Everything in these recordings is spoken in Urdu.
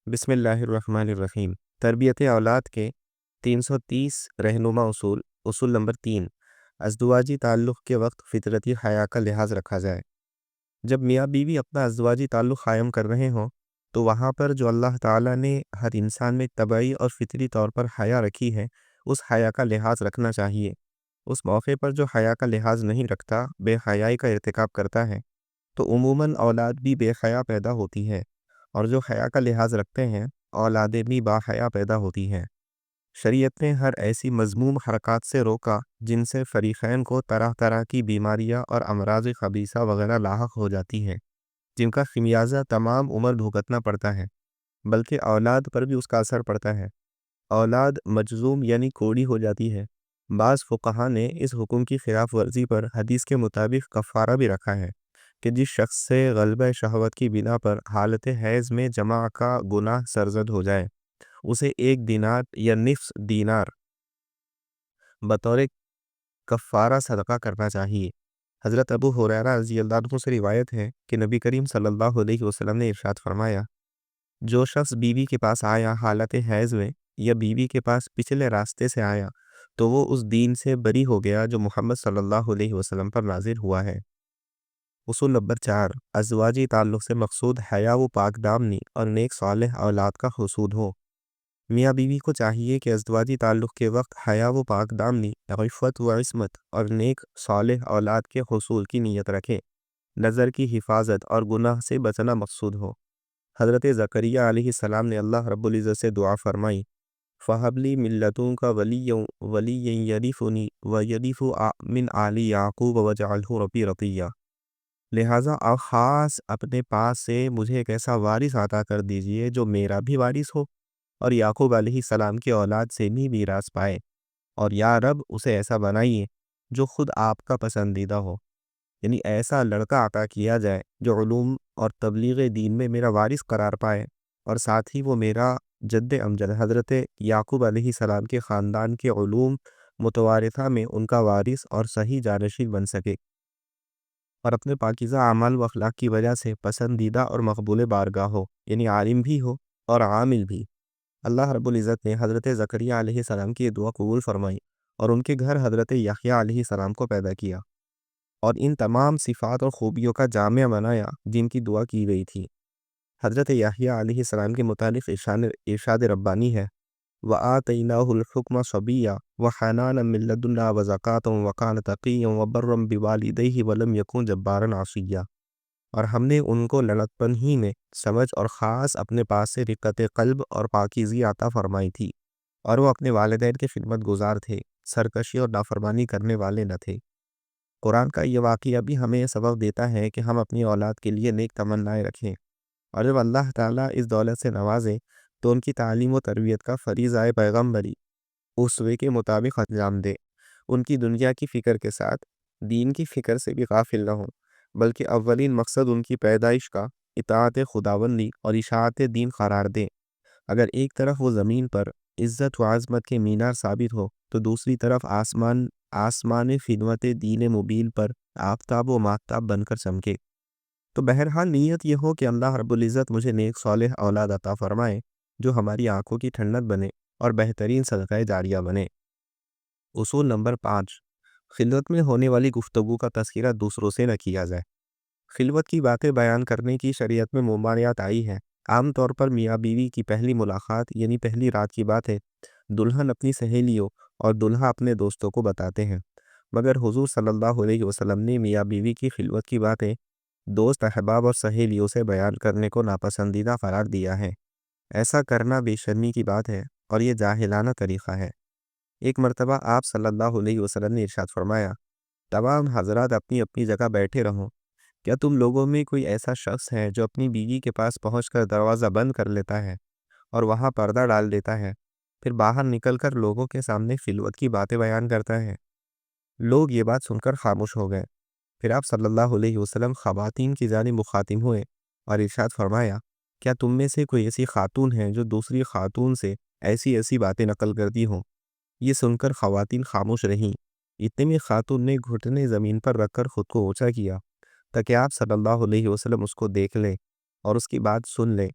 بسم اللہ الرحمن الرحیم۔ تربیت اولاد کے 330 رہنما اصول نمبر 3، ازدواجی تعلق کے وقت فطرتی حیا کا لحاظ رکھا جائے۔ جب میاں بیوی اپنا ازدواجی تعلق قائم کر رہے ہوں تو وہاں پر جو اللہ تعالیٰ نے ہر انسان میں طبعی اور فطری طور پر حیا رکھی ہے، اس حیا کا لحاظ رکھنا چاہیے۔ اس موقع پر جو حیا کا لحاظ نہیں رکھتا، بے حیائی کا ارتکاب کرتا ہے، تو عموماً اولاد بھی بے حیا پیدا ہوتی ہے، اور جو حیا کا لحاظ رکھتے ہیں اولادیں بھی با حیا پیدا ہوتی ہیں۔ شریعت نے ہر ایسی مذموم حرکات سے روکا جن سے فریقین کو طرح طرح کی بیماریاں اور امراض خبیثہ وغیرہ لاحق ہو جاتی ہیں، جن کا خمیازہ تمام عمر بھگتنا پڑتا ہے، بلکہ اولاد پر بھی اس کا اثر پڑتا ہے۔ اولاد مجذوم یعنی کوڑی ہو جاتی ہے۔ بعض فقہا نے اس حکم کی خلاف ورزی پر حدیث کے مطابق کفارہ بھی رکھا ہے کہ جس شخص سے غلبہ شہوت کی بنا پر حالت حیض میں جمع کا گناہ سرزد ہو جائے، اسے 1 دینار یا نصف دینار بطور کفارہ صدقہ کرنا چاہیے۔ حضرت ابو ہریرہ رضی اللہ عنہ سے روایت ہے کہ نبی کریم صلی اللہ علیہ وسلم نے ارشاد فرمایا، جو شخص بیوی کے پاس آیا حالت حیض میں یا بیوی کے پاس پچھلے راستے سے آیا تو وہ اس دین سے بری ہو گیا جو محمد صلی اللہ علیہ وسلم پر نازل ہوا ہے۔ اصول نمبر 4، ازدواجی تعلق سے مقصود حیا و پاک دامنی اور نیک صالح اولاد کا حصول ہو۔ میاں بیوی کو چاہیے کہ ازدواجی تعلق کے وقت حیا و پاک دامنی، عفت و عصمت اور نیک صالح اولاد کے حصول کی نیت رکھے۔ نظر کی حفاظت اور گناہ سے بچنا مقصود ہو۔ حضرت زکریہ علیہ السلام نے اللہ رب العزت سے دعا فرمائی، فَهَبْ لِي مِن لَّدُنكَ وَلِيًّا يَرِثُنِي وَيَرِثُ مِنْ آلِ یعقوب وَاجْعَلْهُ رَبِّی رَضِیًّا۔ لہٰذا آپ خاص اپنے پاس سے مجھے ایک ایسا وارث عطا کر دیجئے جو میرا بھی وارث ہو اور یعقوب علیہ السلام کی اولاد سے بھی میراث پائے، اور یا رب اسے ایسا بنائیے جو خود آپ کا پسندیدہ ہو۔ یعنی ایسا لڑکا عطا کیا جائے جو علوم اور تبلیغ دین میں میرا وارث قرار پائے، اور ساتھ ہی وہ میرا جد امجد حضرت یعقوب علیہ السلام کے خاندان کے علوم متوارثہ میں ان کا وارث اور صحیح جانشین بن سکے، اور اپنے پاکیزہ اعمال و اخلاق کی وجہ سے پسندیدہ اور مقبول بارگاہ ہو، یعنی عالم بھی ہو اور عامل بھی۔ اللہ رب العزت نے حضرت زکریا علیہ السلام کی دعا قبول فرمائی اور ان کے گھر حضرت یحییٰ علیہ السلام کو پیدا کیا، اور ان تمام صفات اور خوبیوں کا جامع بنایا جن کی دعا کی گئی تھی۔ حضرت یحییٰ علیہ السلام کے متعلق ارشاد ربانی ہے، وَآتَيْنَاهُ الْحُكْمَ صَبِيًّا وَحَنَانًا مِن لَّدُنَّا وَزَكَاةً وَكَانَ تَقِيًّا وَبَرًّا بِوَالِدَيْهِ وَلَمْ يَكُن جَبَّارًا عَصِيًّا۔ اور ہم نے ان کو لڑکپن ہی میں سمجھ اور خاص اپنے پاس سے رقت قلب اور پاکیزی عطا فرمائی تھی، اور وہ اپنے والدین کے خدمت گزار تھے، سرکشی اور نافرمانی کرنے والے نہ تھے۔ قرآن کا یہ واقعہ بھی ہمیں یہ سبق دیتا ہے کہ ہم اپنی اولاد کے لیے نیک تمنائیں رکھیں، اور جب اللہ تعالیٰ اس دولت سے نوازے تو ان کی تعلیم و تربیت کا فریضہ پیغمبری اسوے کے مطابق انجام دے۔ ان کی دنیا کی فکر کے ساتھ دین کی فکر سے بھی غافل نہ ہوں، بلکہ اولین مقصد ان کی پیدائش کا اطاعت خداوندی اور اشاعت دین قرار دیں۔ اگر ایک طرف وہ زمین پر عزت و عظمت کے مینار ثابت ہو تو دوسری طرف آسمان خدمت دین مبین پر آفتاب و ماہتاب بن کر چمکے۔ تو بہرحال نیت یہ ہو کہ اللہ رب العزت مجھے نیک صالح اولاد عطا فرمائے جو ہماری آنکھوں کی ٹھنڈک بنے اور بہترین صدقہ جاریہ بنے۔ اصول نمبر 5، خلوت میں ہونے والی گفتگو کا تذکرہ دوسروں سے نہ کیا جائے۔ خلوت کی باتیں بیان کرنے کی شریعت میں ممانعت آئی ہے۔ عام طور پر میاں بیوی کی پہلی ملاقات یعنی پہلی رات کی باتیں دلہن اپنی سہیلیوں اور دلہا اپنے دوستوں کو بتاتے ہیں، مگر حضور صلی اللہ علیہ وسلم نے میاں بیوی کی خلوت کی باتیں دوست احباب اور سہیلیوں سے بیان کرنے کو ناپسندیدہ قرار دیا ہے۔ ایسا کرنا بے شرمی کی بات ہے اور یہ جاہلانہ طریقہ ہے۔ ایک مرتبہ آپ صلی اللہ علیہ وسلم نے ارشاد فرمایا، تمام حضرات اپنی اپنی جگہ بیٹھے رہو، کیا تم لوگوں میں کوئی ایسا شخص ہے جو اپنی بیوی کے پاس پہنچ کر دروازہ بند کر لیتا ہے اور وہاں پردہ ڈال دیتا ہے، پھر باہر نکل کر لوگوں کے سامنے خلوت کی باتیں بیان کرتا ہے؟ لوگ یہ بات سن کر خاموش ہو گئے۔ پھر آپ صلی اللہ علیہ وسلم خواتین کی جانب مخاطب ہوئے اور ارشاد فرمایا، کیا تم میں سے کوئی ایسی خاتون ہے جو دوسری خاتون سے ایسی ایسی باتیں نقل کرتی ہوں؟ یہ سن کر خواتین خاموش رہیں۔ اتنے میں خاتون نے گھٹنے زمین پر رکھ کر خود کو اونچا کیا تاکہ آپ صلی اللہ علیہ وسلم اس کو دیکھ لیں اور اس کی بات سن لیں،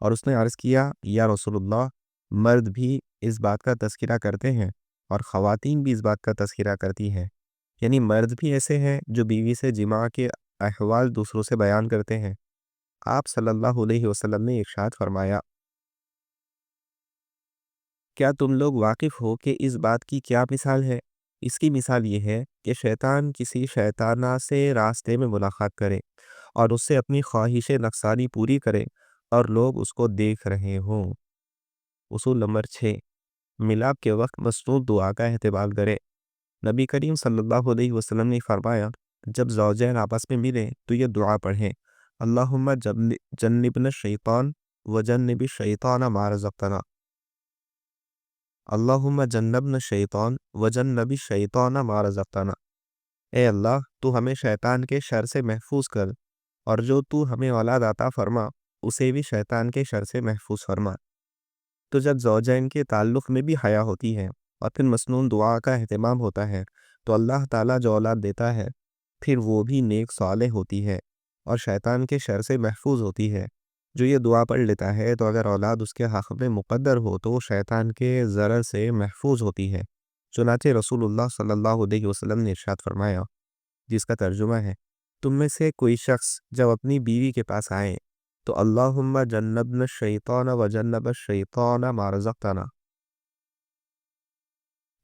اور اس نے عرض کیا یا رسول اللہ، مرد بھی اس بات کا تذکرہ کرتے ہیں اور خواتین بھی اس بات کا تذکرہ کرتی ہیں، یعنی مرد بھی ایسے ہیں جو بیوی سے جماع کے احوال دوسروں سے بیان کرتے ہیں۔ آپ صلی اللہ علیہ وسلم نے ارشاد فرمایا، کیا تم لوگ واقف ہو کہ اس بات کی کیا مثال ہے؟ اس کی مثال یہ ہے کہ شیطان کسی شیطانہ سے راستے میں ملاقات کرے اور اس سے اپنی خواہش نفسانی پوری کرے اور لوگ اس کو دیکھ رہے ہوں۔ اصول نمبر 6، ملاپ کے وقت مصنوع دعا کا اہتمام کرے۔ نبی کریم صلی اللہ علیہ وسلم نے فرمایا، جب زوجین آپس میں ملیں تو یہ دعا پڑھیں، اللہم جنبنا الشیطان وجنب الشیطان ما رزقتنا، اللہم جنبنا الشیطان وجنب الشیطان ما رزقتنا۔ اے اللہ، تو ہمیں شیطان کے شر سے محفوظ کر، اور جو تو ہمیں اولاد عطا فرما اسے بھی شیطان کے شر سے محفوظ فرما۔ تو جب زوجین کے تعلق میں بھی حیا ہوتی ہے اور پھر مسنون دعا کا اہتمام ہوتا ہے تو اللہ تعالیٰ جو اولاد دیتا ہے پھر وہ بھی نیک صالح ہوتی ہے اور شیطان کے شر سے محفوظ ہوتی ہے۔ جو یہ دعا پڑھ لیتا ہے تو اگر اولاد اس کے حق میں مقدر ہو تو وہ شیطان کے ضرر سے محفوظ ہوتی ہے۔ چنانچہ رسول اللہ صلی اللہ علیہ وسلم نے ارشاد فرمایا، جس کا ترجمہ ہے، تم میں سے کوئی شخص جب اپنی بیوی کے پاس آئے تو اللہم جنبنا الشیطان وجنب الشیطان ما رزقتنا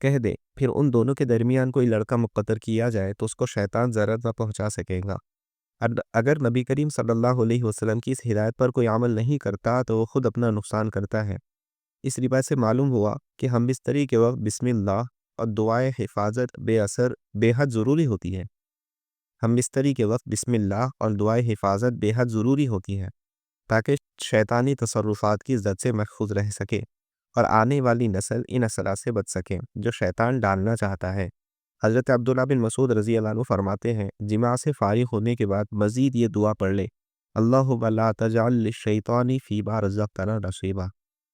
کہہ دے، پھر ان دونوں کے درمیان کوئی لڑکا مقرر کیا جائے تو اس کو شیطان ضرر نہ پہنچا سکے گا۔ اگر نبی کریم صلی اللہ علیہ وسلم کی اس ہدایت پر کوئی عمل نہیں کرتا تو وہ خود اپنا نقصان کرتا ہے۔ اس روایت سے معلوم ہوا کہ ہم بستری کے وقت بسم اللہ اور دعائے حفاظت بے اثر بے حد ضروری ہوتی ہے۔ ہم بستری کے وقت بسم اللہ اور دعائے حفاظت بے حد ضروری ہوتی ہے تاکہ شیطانی تصرفات کی زد سے محفوظ رہ سکے اور آنے والی نسل ان اثرات سے بچ سکے جو شیطان ڈالنا چاہتا ہے۔ حضرت عبداللہ بن مسعود رضی اللہ عنہ فرماتے ہیں، جماع سے فارغ ہونے کے بعد مزید یہ دعا پڑھ لے، اللہم لا تجعل للشیطان فی ما رزقتنا نصیبا،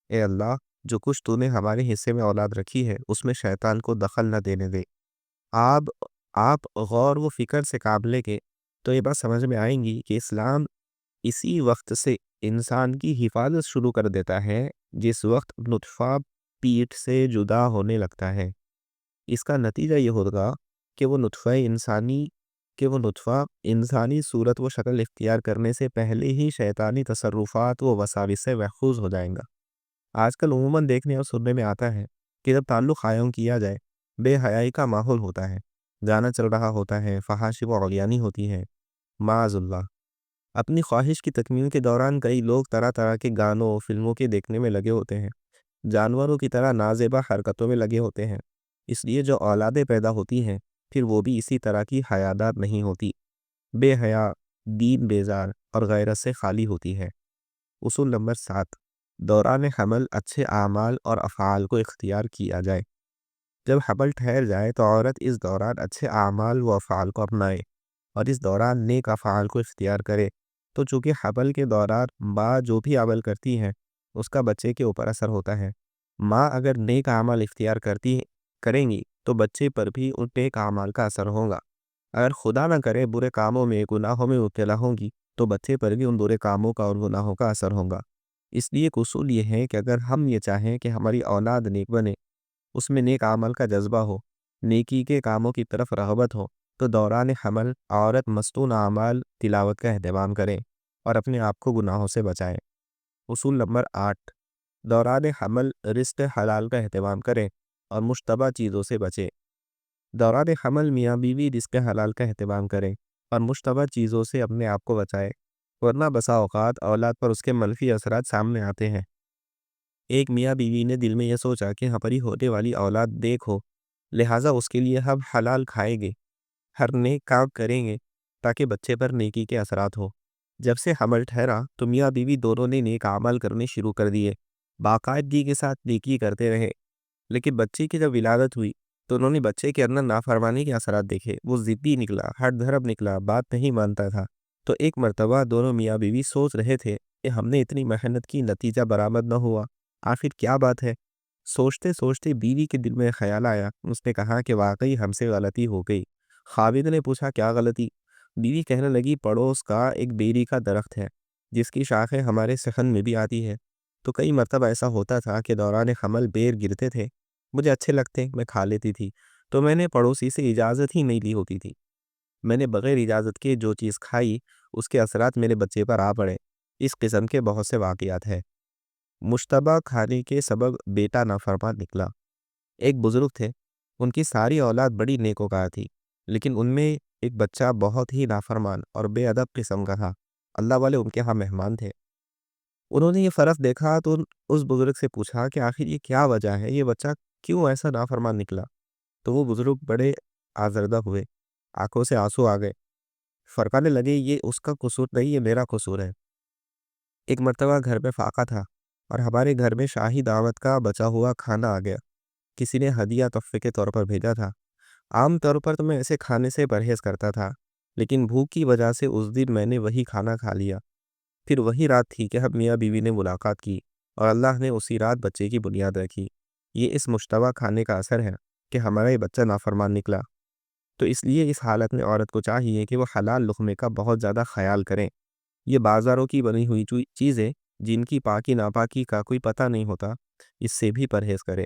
اے اللہ، جو کچھ تو نے ہمارے حصے میں اولاد رکھی ہے اس میں شیطان کو دخل نہ دینے دے۔ آپ غور و فکر سے کام لے کے تو یہ بات سمجھ میں آئیں گی کہ اسلام اسی وقت سے انسان کی حفاظت شروع کر دیتا ہے جس وقت نطفہ پیٹ سے جدا ہونے لگتا ہے۔ اس کا نتیجہ یہ ہوگا کہ وہ نطفہ انسانی صورت و شکل اختیار کرنے سے پہلے ہی شیطانی تصرفات و وساوس سے محفوظ ہو جائیں گا۔ آج کل عموماً دیکھنے اور سننے میں آتا ہے کہ جب تعلق قائم کیا جائے بے حیائی کا ماحول ہوتا ہے، گانا چل رہا ہوتا ہے، فحاشی و عریانی ہوتی ہے، معاذ اللہ۔ اپنی خواہش کی تکمیل کے دوران کئی لوگ طرح طرح کے گانوں فلموں کے دیکھنے میں لگے ہوتے ہیں، جانوروں کی طرح نازیبا حرکتوں میں لگے ہوتے ہیں۔ اس لیے جو اولادیں پیدا ہوتی ہیں پھر وہ بھی اسی طرح کی حیادار نہیں ہوتی، بے حیا، دین بیزار اور غیرت سے خالی ہوتی ہے۔ اصول نمبر 7، دوران حمل اچھے اعمال اور افعال کو اختیار کیا جائے۔ جب حمل ٹھہر جائے تو عورت اس دوران اچھے اعمال و افعال کو اپنائے اور اس دوران نیک افعال کو اختیار کرے۔ تو چونکہ حمل کے دوران ماں جو بھی عمل کرتی ہے اس کا بچے کے اوپر اثر ہوتا ہے، ماں اگر نیک اعمال اختیار کریں گی تو بچے پر بھی ان نیک اعمال کا اثر ہوگا۔ اگر خدا نہ کرے برے کاموں میں گناہوں میں مبتلا ہوں گی تو بچے پر بھی ان برے کاموں کا اور گناہوں کا اثر ہوگا۔ اس لیے ایک اصول یہ ہے کہ اگر ہم یہ چاہیں کہ ہماری اولاد نیک بنے، اس میں نیک عمل کا جذبہ ہو، نیکی کے کاموں کی طرف رغبت ہو، تو دوران حمل عورت مستون اعمال تلاوت کا اہتمام کرے اور اپنے آپ کو گناہوں سے بچائے۔ اصول نمبر 8، دوران حمل رزق حلال کا اہتمام کرے اور مشتبہ چیزوں سے بچے۔ دوران حمل میاں بیوی رزق حلال کا اہتمام کریں اور مشتبہ چیزوں سے اپنے آپ کو بچائے، ورنہ بسا اوقات اولاد پر اس کے منفی اثرات سامنے آتے ہیں۔ ایک میاں بیوی نے دل میں یہ سوچا کہ ہماری ہونے والی اولاد نیک ہو، لہٰذا اس کے لیے ہم حلال کھائیں گے، ہر نیک کام کریں گے تاکہ بچے پر نیکی کے اثرات ہو۔ جب سے حمل ٹھہرا تو میاں بیوی دونوں نے نیک اعمال کرنے شروع کر دیے، باقاعدگی کے ساتھ نیکی کرتے رہے۔ لیکن بچے کی جب ولادت ہوئی تو انہوں نے بچے کے اندر نافرمانی کے اثرات دیکھے، وہ ضدی نکلا، ہٹ دھرم نکلا، بات نہیں مانتا تھا۔ تو ایک مرتبہ دونوں میاں بیوی سوچ رہے تھے کہ ہم نے اتنی محنت کی، نتیجہ برآمد نہ ہوا، آخر کیا بات ہے۔ سوچتے سوچتے بیوی کے دل میں خیال آیا، اس نے کہا کہ واقعی ہم سے غلطی ہو گئی۔ خاوند نے پوچھا کیا غلطی؟ بیوی کہنے لگی پڑوس کا ایک بیری کا درخت ہے جس کی شاخیں ہمارے سخن میں بھی آتی ہے۔ تو کئی مرتبہ ایسا ہوتا تھا کہ دوران حمل بیر گرتے تھے، مجھے اچھے لگتے، میں کھا لیتی تھی، تو میں نے پڑوسی سے اجازت ہی نہیں لی ہوتی تھی۔ میں نے بغیر اجازت کے جو چیز کھائی اس کے اثرات میرے بچے پر آ پڑے۔ اس قسم کے بہت سے واقعات ہیں۔ مشتبہ کھانے کے سبب بیٹا نافرمان نکلا۔ ایک بزرگ تھے، ان کی ساری اولاد بڑی نیکوکار تھی، لیکن ان میں ایک بچہ بہت ہی نافرمان اور بے ادب قسم کا تھا۔ اللہ والے ان کے ہاں مہمان تھے۔ انہوں نے یہ فرق دیکھا تو اس بزرگ سے پوچھا کہ آخر یہ کیا وجہ ہے، یہ بچہ کیوں ایسا نافرمان نکلا؟ تو وہ بزرگ بڑے آزردہ ہوئے، آنکھوں سے آنسو آ گئے، فرمانے لگے یہ اس کا قصور نہیں، یہ میرا قصور ہے۔ ایک مرتبہ گھر میں فاقہ تھا اور ہمارے گھر میں شاہی دعوت کا بچا ہوا کھانا آ گیا۔ کسی نے ہدیہ تحفے کے طور پر بھیجا تھا۔ عام طور پر تو میں ایسے کھانے سے پرہیز کرتا تھا، لیکن بھوک کی وجہ سے اس دن میں نے وہی کھانا کھا لیا۔ پھر وہی رات تھی کہ ہم میاں بیوی نے ملاقات کی اور اللہ نے اسی رات بچے کی بنیاد رکھی۔ یہ اس مشتبہ کھانے کا اثر ہے کہ ہمارا یہ بچہ نافرمان نکلا۔ تو اس لیے اس حالت میں عورت کو چاہیے کہ وہ حلال لقمے کا بہت زیادہ خیال کریں۔ یہ بازاروں کی بنی ہوئی چیزیں جن کی پاکی ناپاکی کا کوئی پتہ نہیں ہوتا، اس سے بھی پرہیز کرے۔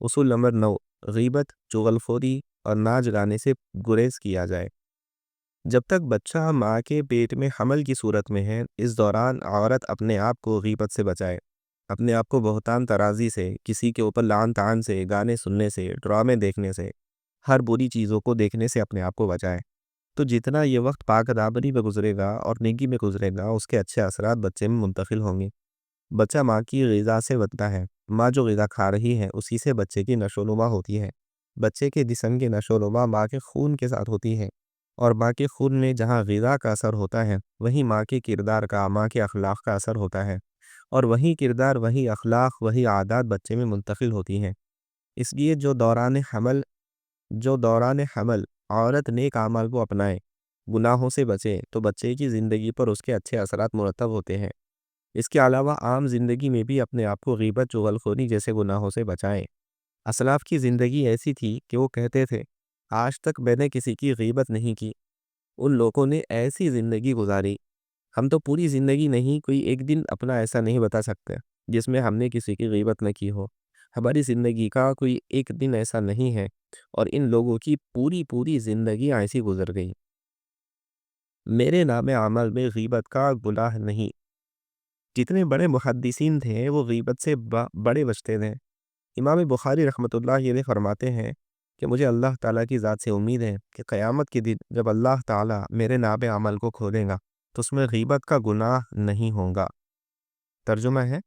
اصول نمبر 9، غیبت، چغلخوری اور ناچ گانے سے گریز کیا جائے۔ جب تک بچہ ماں کے پیٹ میں حمل کی صورت میں ہے، اس دوران عورت اپنے آپ کو غیبت سے بچائے، اپنے آپ کو بہتان ترازی سے، کسی کے اوپر لعن طعن سے، گانے سننے سے، ڈرامے دیکھنے سے، ہر بری چیزوں کو دیکھنے سے اپنے آپ کو بچائے۔ تو جتنا یہ وقت پاک دامنی میں گزرے گا اور نیکی میں گزرے گا، اس کے اچھے اثرات بچے میں منتقل ہوں گے۔ بچہ ماں کی غذا سے بنتا ہے، ماں جو غذا کھا رہی ہے اسی سے بچے کی نشو و نما ہوتی ہے۔ بچے کے جسم کی نشو و نما ماں کے خون کے ساتھ ہوتی ہے، اور ماں کے خون میں جہاں غذا کا اثر ہوتا ہے وہیں ماں کے کردار کا، ماں کے اخلاق کا اثر ہوتا ہے، اور وہی کردار، وہی اخلاق، وہی عادات بچے میں منتقل ہوتی ہیں۔ اس لیے جو دوران حمل عورت نیک اعمال کو اپنائے، گناہوں سے بچے، تو بچے کی زندگی پر اس کے اچھے اثرات مرتب ہوتے ہیں۔ اس کے علاوہ عام زندگی میں بھی اپنے آپ کو غیبت، چغلخوری جیسے گناہوں سے بچائیں۔ اسلاف کی زندگی ایسی تھی کہ وہ کہتے تھے، آج تک میں نے کسی کی غیبت نہیں کی۔ ان لوگوں نے ایسی زندگی گزاری، ہم تو پوری زندگی نہیں، کوئی ایک دن اپنا ایسا نہیں بتا سکتے جس میں ہم نے کسی کی غیبت نہ کی ہو۔ ہماری زندگی کا کوئی ایک دن ایسا نہیں ہے، اور ان لوگوں کی پوری زندگی ایسی گزر گئی۔ میرے نام عمل میں غیبت کا گناہ نہیں۔ جتنے بڑے محدثین تھے وہ غیبت سے بڑے بچتے تھے۔ امام بخاری رحمۃ اللہ علیہ فرماتے ہیں کہ مجھے اللہ تعالیٰ کی ذات سے امید ہے کہ قیامت کے دن جب اللہ تعالیٰ میرے نام عمل کو کھولے گا تو اس میں غیبت کا گناہ نہیں ہوگا۔ ترجمہ ہے،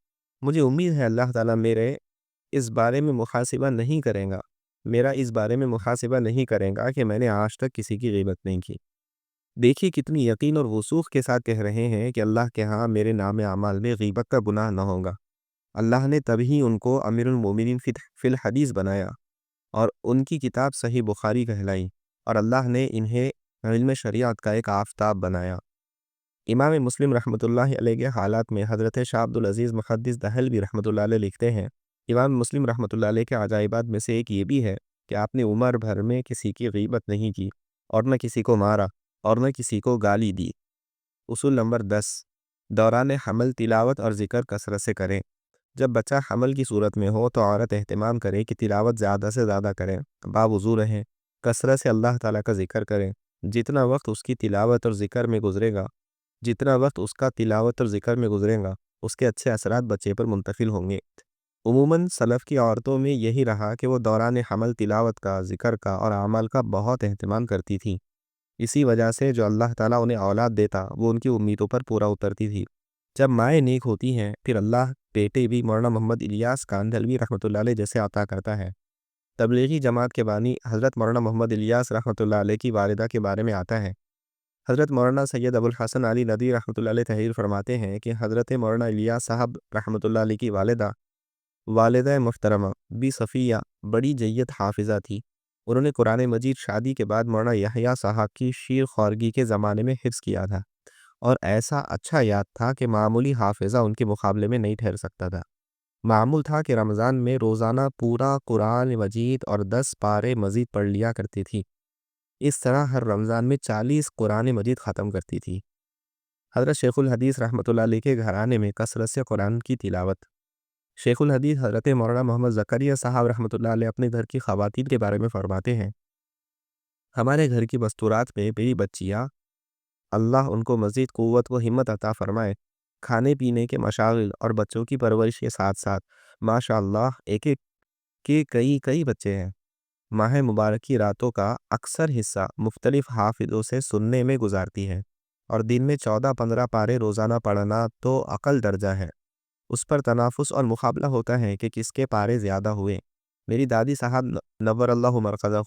مجھے امید ہے اللہ تعالیٰ میرے اس بارے میں محاسبہ نہیں کرے گا، میرا اس بارے میں محاسبہ نہیں کرے گا کہ میں نے آج تک کسی کی غیبت نہیں کی۔ دیکھیے کتنی یقین اور وثوق کے ساتھ کہہ رہے ہیں کہ اللہ کے ہاں میرے نام اعمال میں غیبت کا گناہ نہ ہوگا۔ اللہ نے تبھی ان کو امیر المومنین فی الحدیث بنایا اور ان کی کتاب صحیح بخاری کہلائی، اور اللہ نے انہیں علم شریعت کا ایک آفتاب بنایا۔ امام مسلم رحمۃ اللہ علیہ کے حالات میں حضرت شاہ عبد العزیز محدث دہلوی رحمۃ اللہ علیہ لکھتے ہیں، امام مسلم رحمۃ اللہ علیہ کے عجائبات میں سے ایک یہ بھی ہے کہ آپ نے عمر بھر میں کسی کی غیبت نہیں کی، اور نہ کسی کو مارا، اور نہ کسی کو گالی دی۔ اصول نمبر 10، دوران حمل تلاوت اور ذکر کثرت سے کریں۔ جب بچہ حمل کی صورت میں ہو تو عورت اہتمام کرے کہ تلاوت زیادہ سے زیادہ کریں، باوضو رہیں، کثرت سے اللہ تعالیٰ کا ذکر کریں۔ جتنا وقت اس کی تلاوت اور ذکر میں گزرے گا، جتنا وقت اس کا تلاوت اور ذکر میں گزرے گا، اس کے اچھے اثرات بچے پر منتقل ہوں گے۔ عموماً سلف کی عورتوں میں یہی رہا کہ وہ دوران حمل تلاوت کا، ذکر کا اور اعمال کا بہت اہتمام کرتی تھی۔ اسی وجہ سے جو اللہ تعالیٰ انہیں اولاد دیتا وہ ان کی امیدوں پر پورا اترتی تھی۔ جب مائیں نیک ہوتی ہیں پھر اللہ بیٹے بھی مولانا محمد الیاس کاندھلوی رحمۃ اللہ علیہ جیسے عطا کرتا ہے۔ تبلیغی جماعت کے بانی حضرت مولانا محمد الیاس رحمۃ اللہ علیہ کی والدہ کے بارے میں آتا ہے۔ حضرت مولانا سید ابو الحسن علی ندوی رحمۃ اللہ علیہ تحریر فرماتے ہیں کہ حضرت مولانا الیاس صاحب رحمۃ اللہ علیہ کی والدہ محترمہ بی صفیہ بڑی جید حافظہ تھی۔ انہوں نے قرآن مجید شادی کے بعد مولانا یحییٰ صاحب کی شیر خواریگی کے زمانے میں حفظ کیا تھا، اور ایسا اچھا یاد تھا کہ معمولی حافظہ ان کے مقابلے میں نہیں ٹھہر سکتا تھا۔ معمول تھا کہ رمضان میں روزانہ پورا قرآن مجید اور 10 پارے مزید پڑھ لیا کرتی تھی۔ اس طرح ہر رمضان میں 40 قرآن مجید ختم کرتی تھی۔ حضرت شیخ الحدیث رحمۃ اللہ علیہ کے گھرانے میں کثرت سے قرآن کی تلاوت۔ شیخ الحدیث حضرت مولانا محمد زکریا صاحب رحمۃ اللہ علیہ اپنے گھر کی خواتین کے بارے میں فرماتے ہیں، ہمارے گھر کی مستورات میں میری بچیاں، اللہ ان کو مزید قوت و ہمت عطا فرمائے، کھانے پینے کے مشاغل اور بچوں کی پرورش کے ساتھ ساتھ ماشاء اللہ ایک ایک کے کئی کئی بچے ہیں۔ ماہ مبارک کی راتوں کا اکثر حصہ مختلف حافظوں سے سننے میں گزارتی ہے، اور دن میں 14-15 پارے روزانہ پڑھنا تو عقل درجہ ہے۔ اس پر تنافس اور مقابلہ ہوتا ہے کہ کس کے پارے زیادہ ہوئے۔ میری دادی صاحب نور اللہ مرقدہ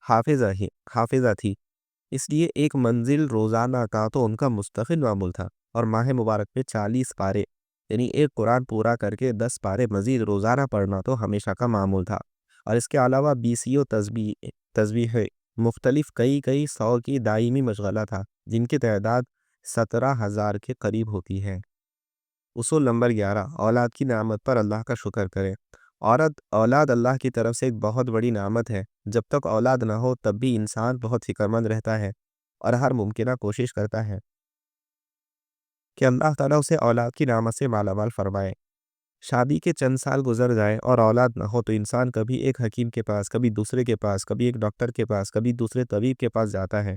حافظہ تھی، اس لیے ایک منزل روزانہ کا تو ان کا مستقل معمول تھا، اور ماہ مبارک میں 40 پارے یعنی ایک قرآن پورا کر کے 10 پارے مزید روزانہ پڑھنا تو ہمیشہ کا معمول تھا، اور اس کے علاوہ 20 تسبیح مختلف کئی 100 کی دائمی مشغلہ تھا، جن کی تعداد 17,000 کے قریب ہوتی ہے۔ اصول نمبر 11، اولاد کی نعمت پر اللہ کا شکر کریں۔ اولاد اللہ کی طرف سے ایک بہت بڑی نعمت ہے۔ جب تک اولاد نہ ہو تب بھی انسان بہت فکر مند رہتا ہے اور ہر ممکنہ کوشش کرتا ہے کہ اللہ تعالیٰ اسے اولاد کی نعمت سے مالا مال فرمائے۔ شادی کے چند سال گزر جائے اور اولاد نہ ہو تو انسان کبھی ایک حکیم کے پاس، کبھی دوسرے کے پاس، کبھی ایک ڈاکٹر کے پاس، کبھی دوسرے طبیب کے پاس جاتا ہے،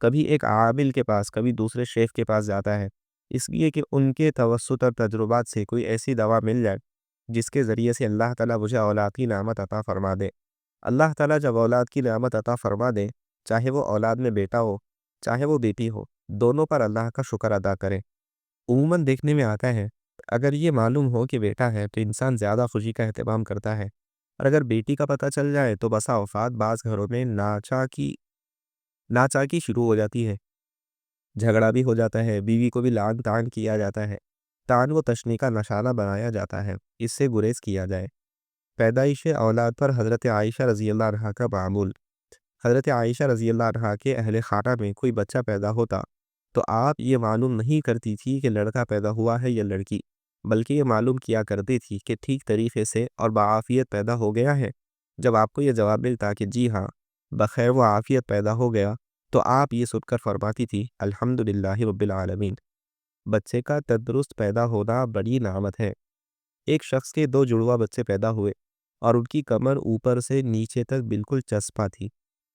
کبھی ایک عامل کے پاس، کبھی دوسرے شیخ کے پاس جاتا ہے، اس لیے کہ ان کے توسط اور تجربات سے کوئی ایسی دوا مل جائے جس کے ذریعے سے اللہ تعالیٰ مجھے اولاد کی نعمت عطا فرما دے۔ اللہ تعالیٰ جب اولاد کی نعمت عطا فرما دے، چاہے وہ اولاد میں بیٹا ہو، چاہے وہ بیٹی ہو، دونوں پر اللہ کا شکر ادا کرے۔ عموماً دیکھنے میں آتا ہے، اگر یہ معلوم ہو کہ بیٹا ہے تو انسان زیادہ خوشی کا اہتمام کرتا ہے، اور اگر بیٹی کا پتہ چل جائے تو بسا اوقات بعض گھروں میں ناچاکی شروع ہو جاتی ہے، جھگڑا بھی ہو جاتا ہے، بیوی کو بھی لعن طعن کیا جاتا ہے، طعن و تشنیع کا نشانہ بنایا جاتا ہے، اس سے گریز کیا جائے۔ پیدائش اولاد پر حضرت عائشہ رضی اللہ عنہا کا معمول۔ حضرت عائشہ رضی اللہ عنہا کے اہل خانہ میں کوئی بچہ پیدا ہوتا تو آپ یہ معلوم نہیں کرتی تھی کہ لڑکا پیدا ہوا ہے یا لڑکی، بلکہ یہ معلوم کیا کرتی تھی کہ ٹھیک طریقے سے اور بعافیت پیدا ہو گیا ہے۔ جب آپ کو یہ جواب ملتا کہ جی ہاں بخیر و عافیت پیدا ہو گیا، تو آپ یہ سن کر فرماتی تھی الحمدللہ رب العالمین۔ بچے کا تندرست پیدا ہونا بڑی نعمت ہے۔ ایک شخص کے 2 جڑواں بچے پیدا ہوئے اور ان کی کمر اوپر سے نیچے تک بالکل چسپاں تھی۔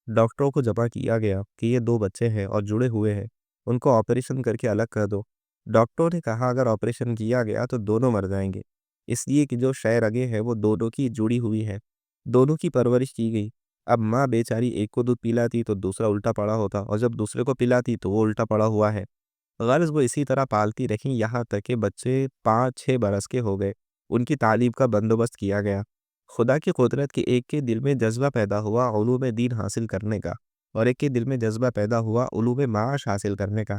ڈاکٹروں کو جمع کیا گیا کہ یہ 2 بچے ہیں اور جڑے ہوئے ہیں، ان کو آپریشن کر کے الگ کر دو۔ ڈاکٹروں نے کہا اگر آپریشن کیا گیا تو دونوں مر جائیں گے، اس لیے کہ جو شے رگیں ہیں وہ دونوں کی جڑی ہوئی ہے۔ دونوں کی پرورش کی گئی۔ اب ماں بیچاری ایک کو دودھ پلاتی تو دوسرا الٹا پڑا ہوتا، اور جب دوسرے کو پلاتی تو وہ الٹا پڑا ہوا ہے۔ غرض وہ اسی طرح پالتی رہیں یہاں تک کہ بچے 5-6 برس کے ہو گئے۔ ان کی تعلیم کا بندوبست کیا گیا۔ خدا کی قدرت کے ایک کے دل میں جذبہ پیدا ہوا علوم دین حاصل کرنے کا، اور ایک کے دل میں جذبہ پیدا ہوا علوم معاش حاصل کرنے کا۔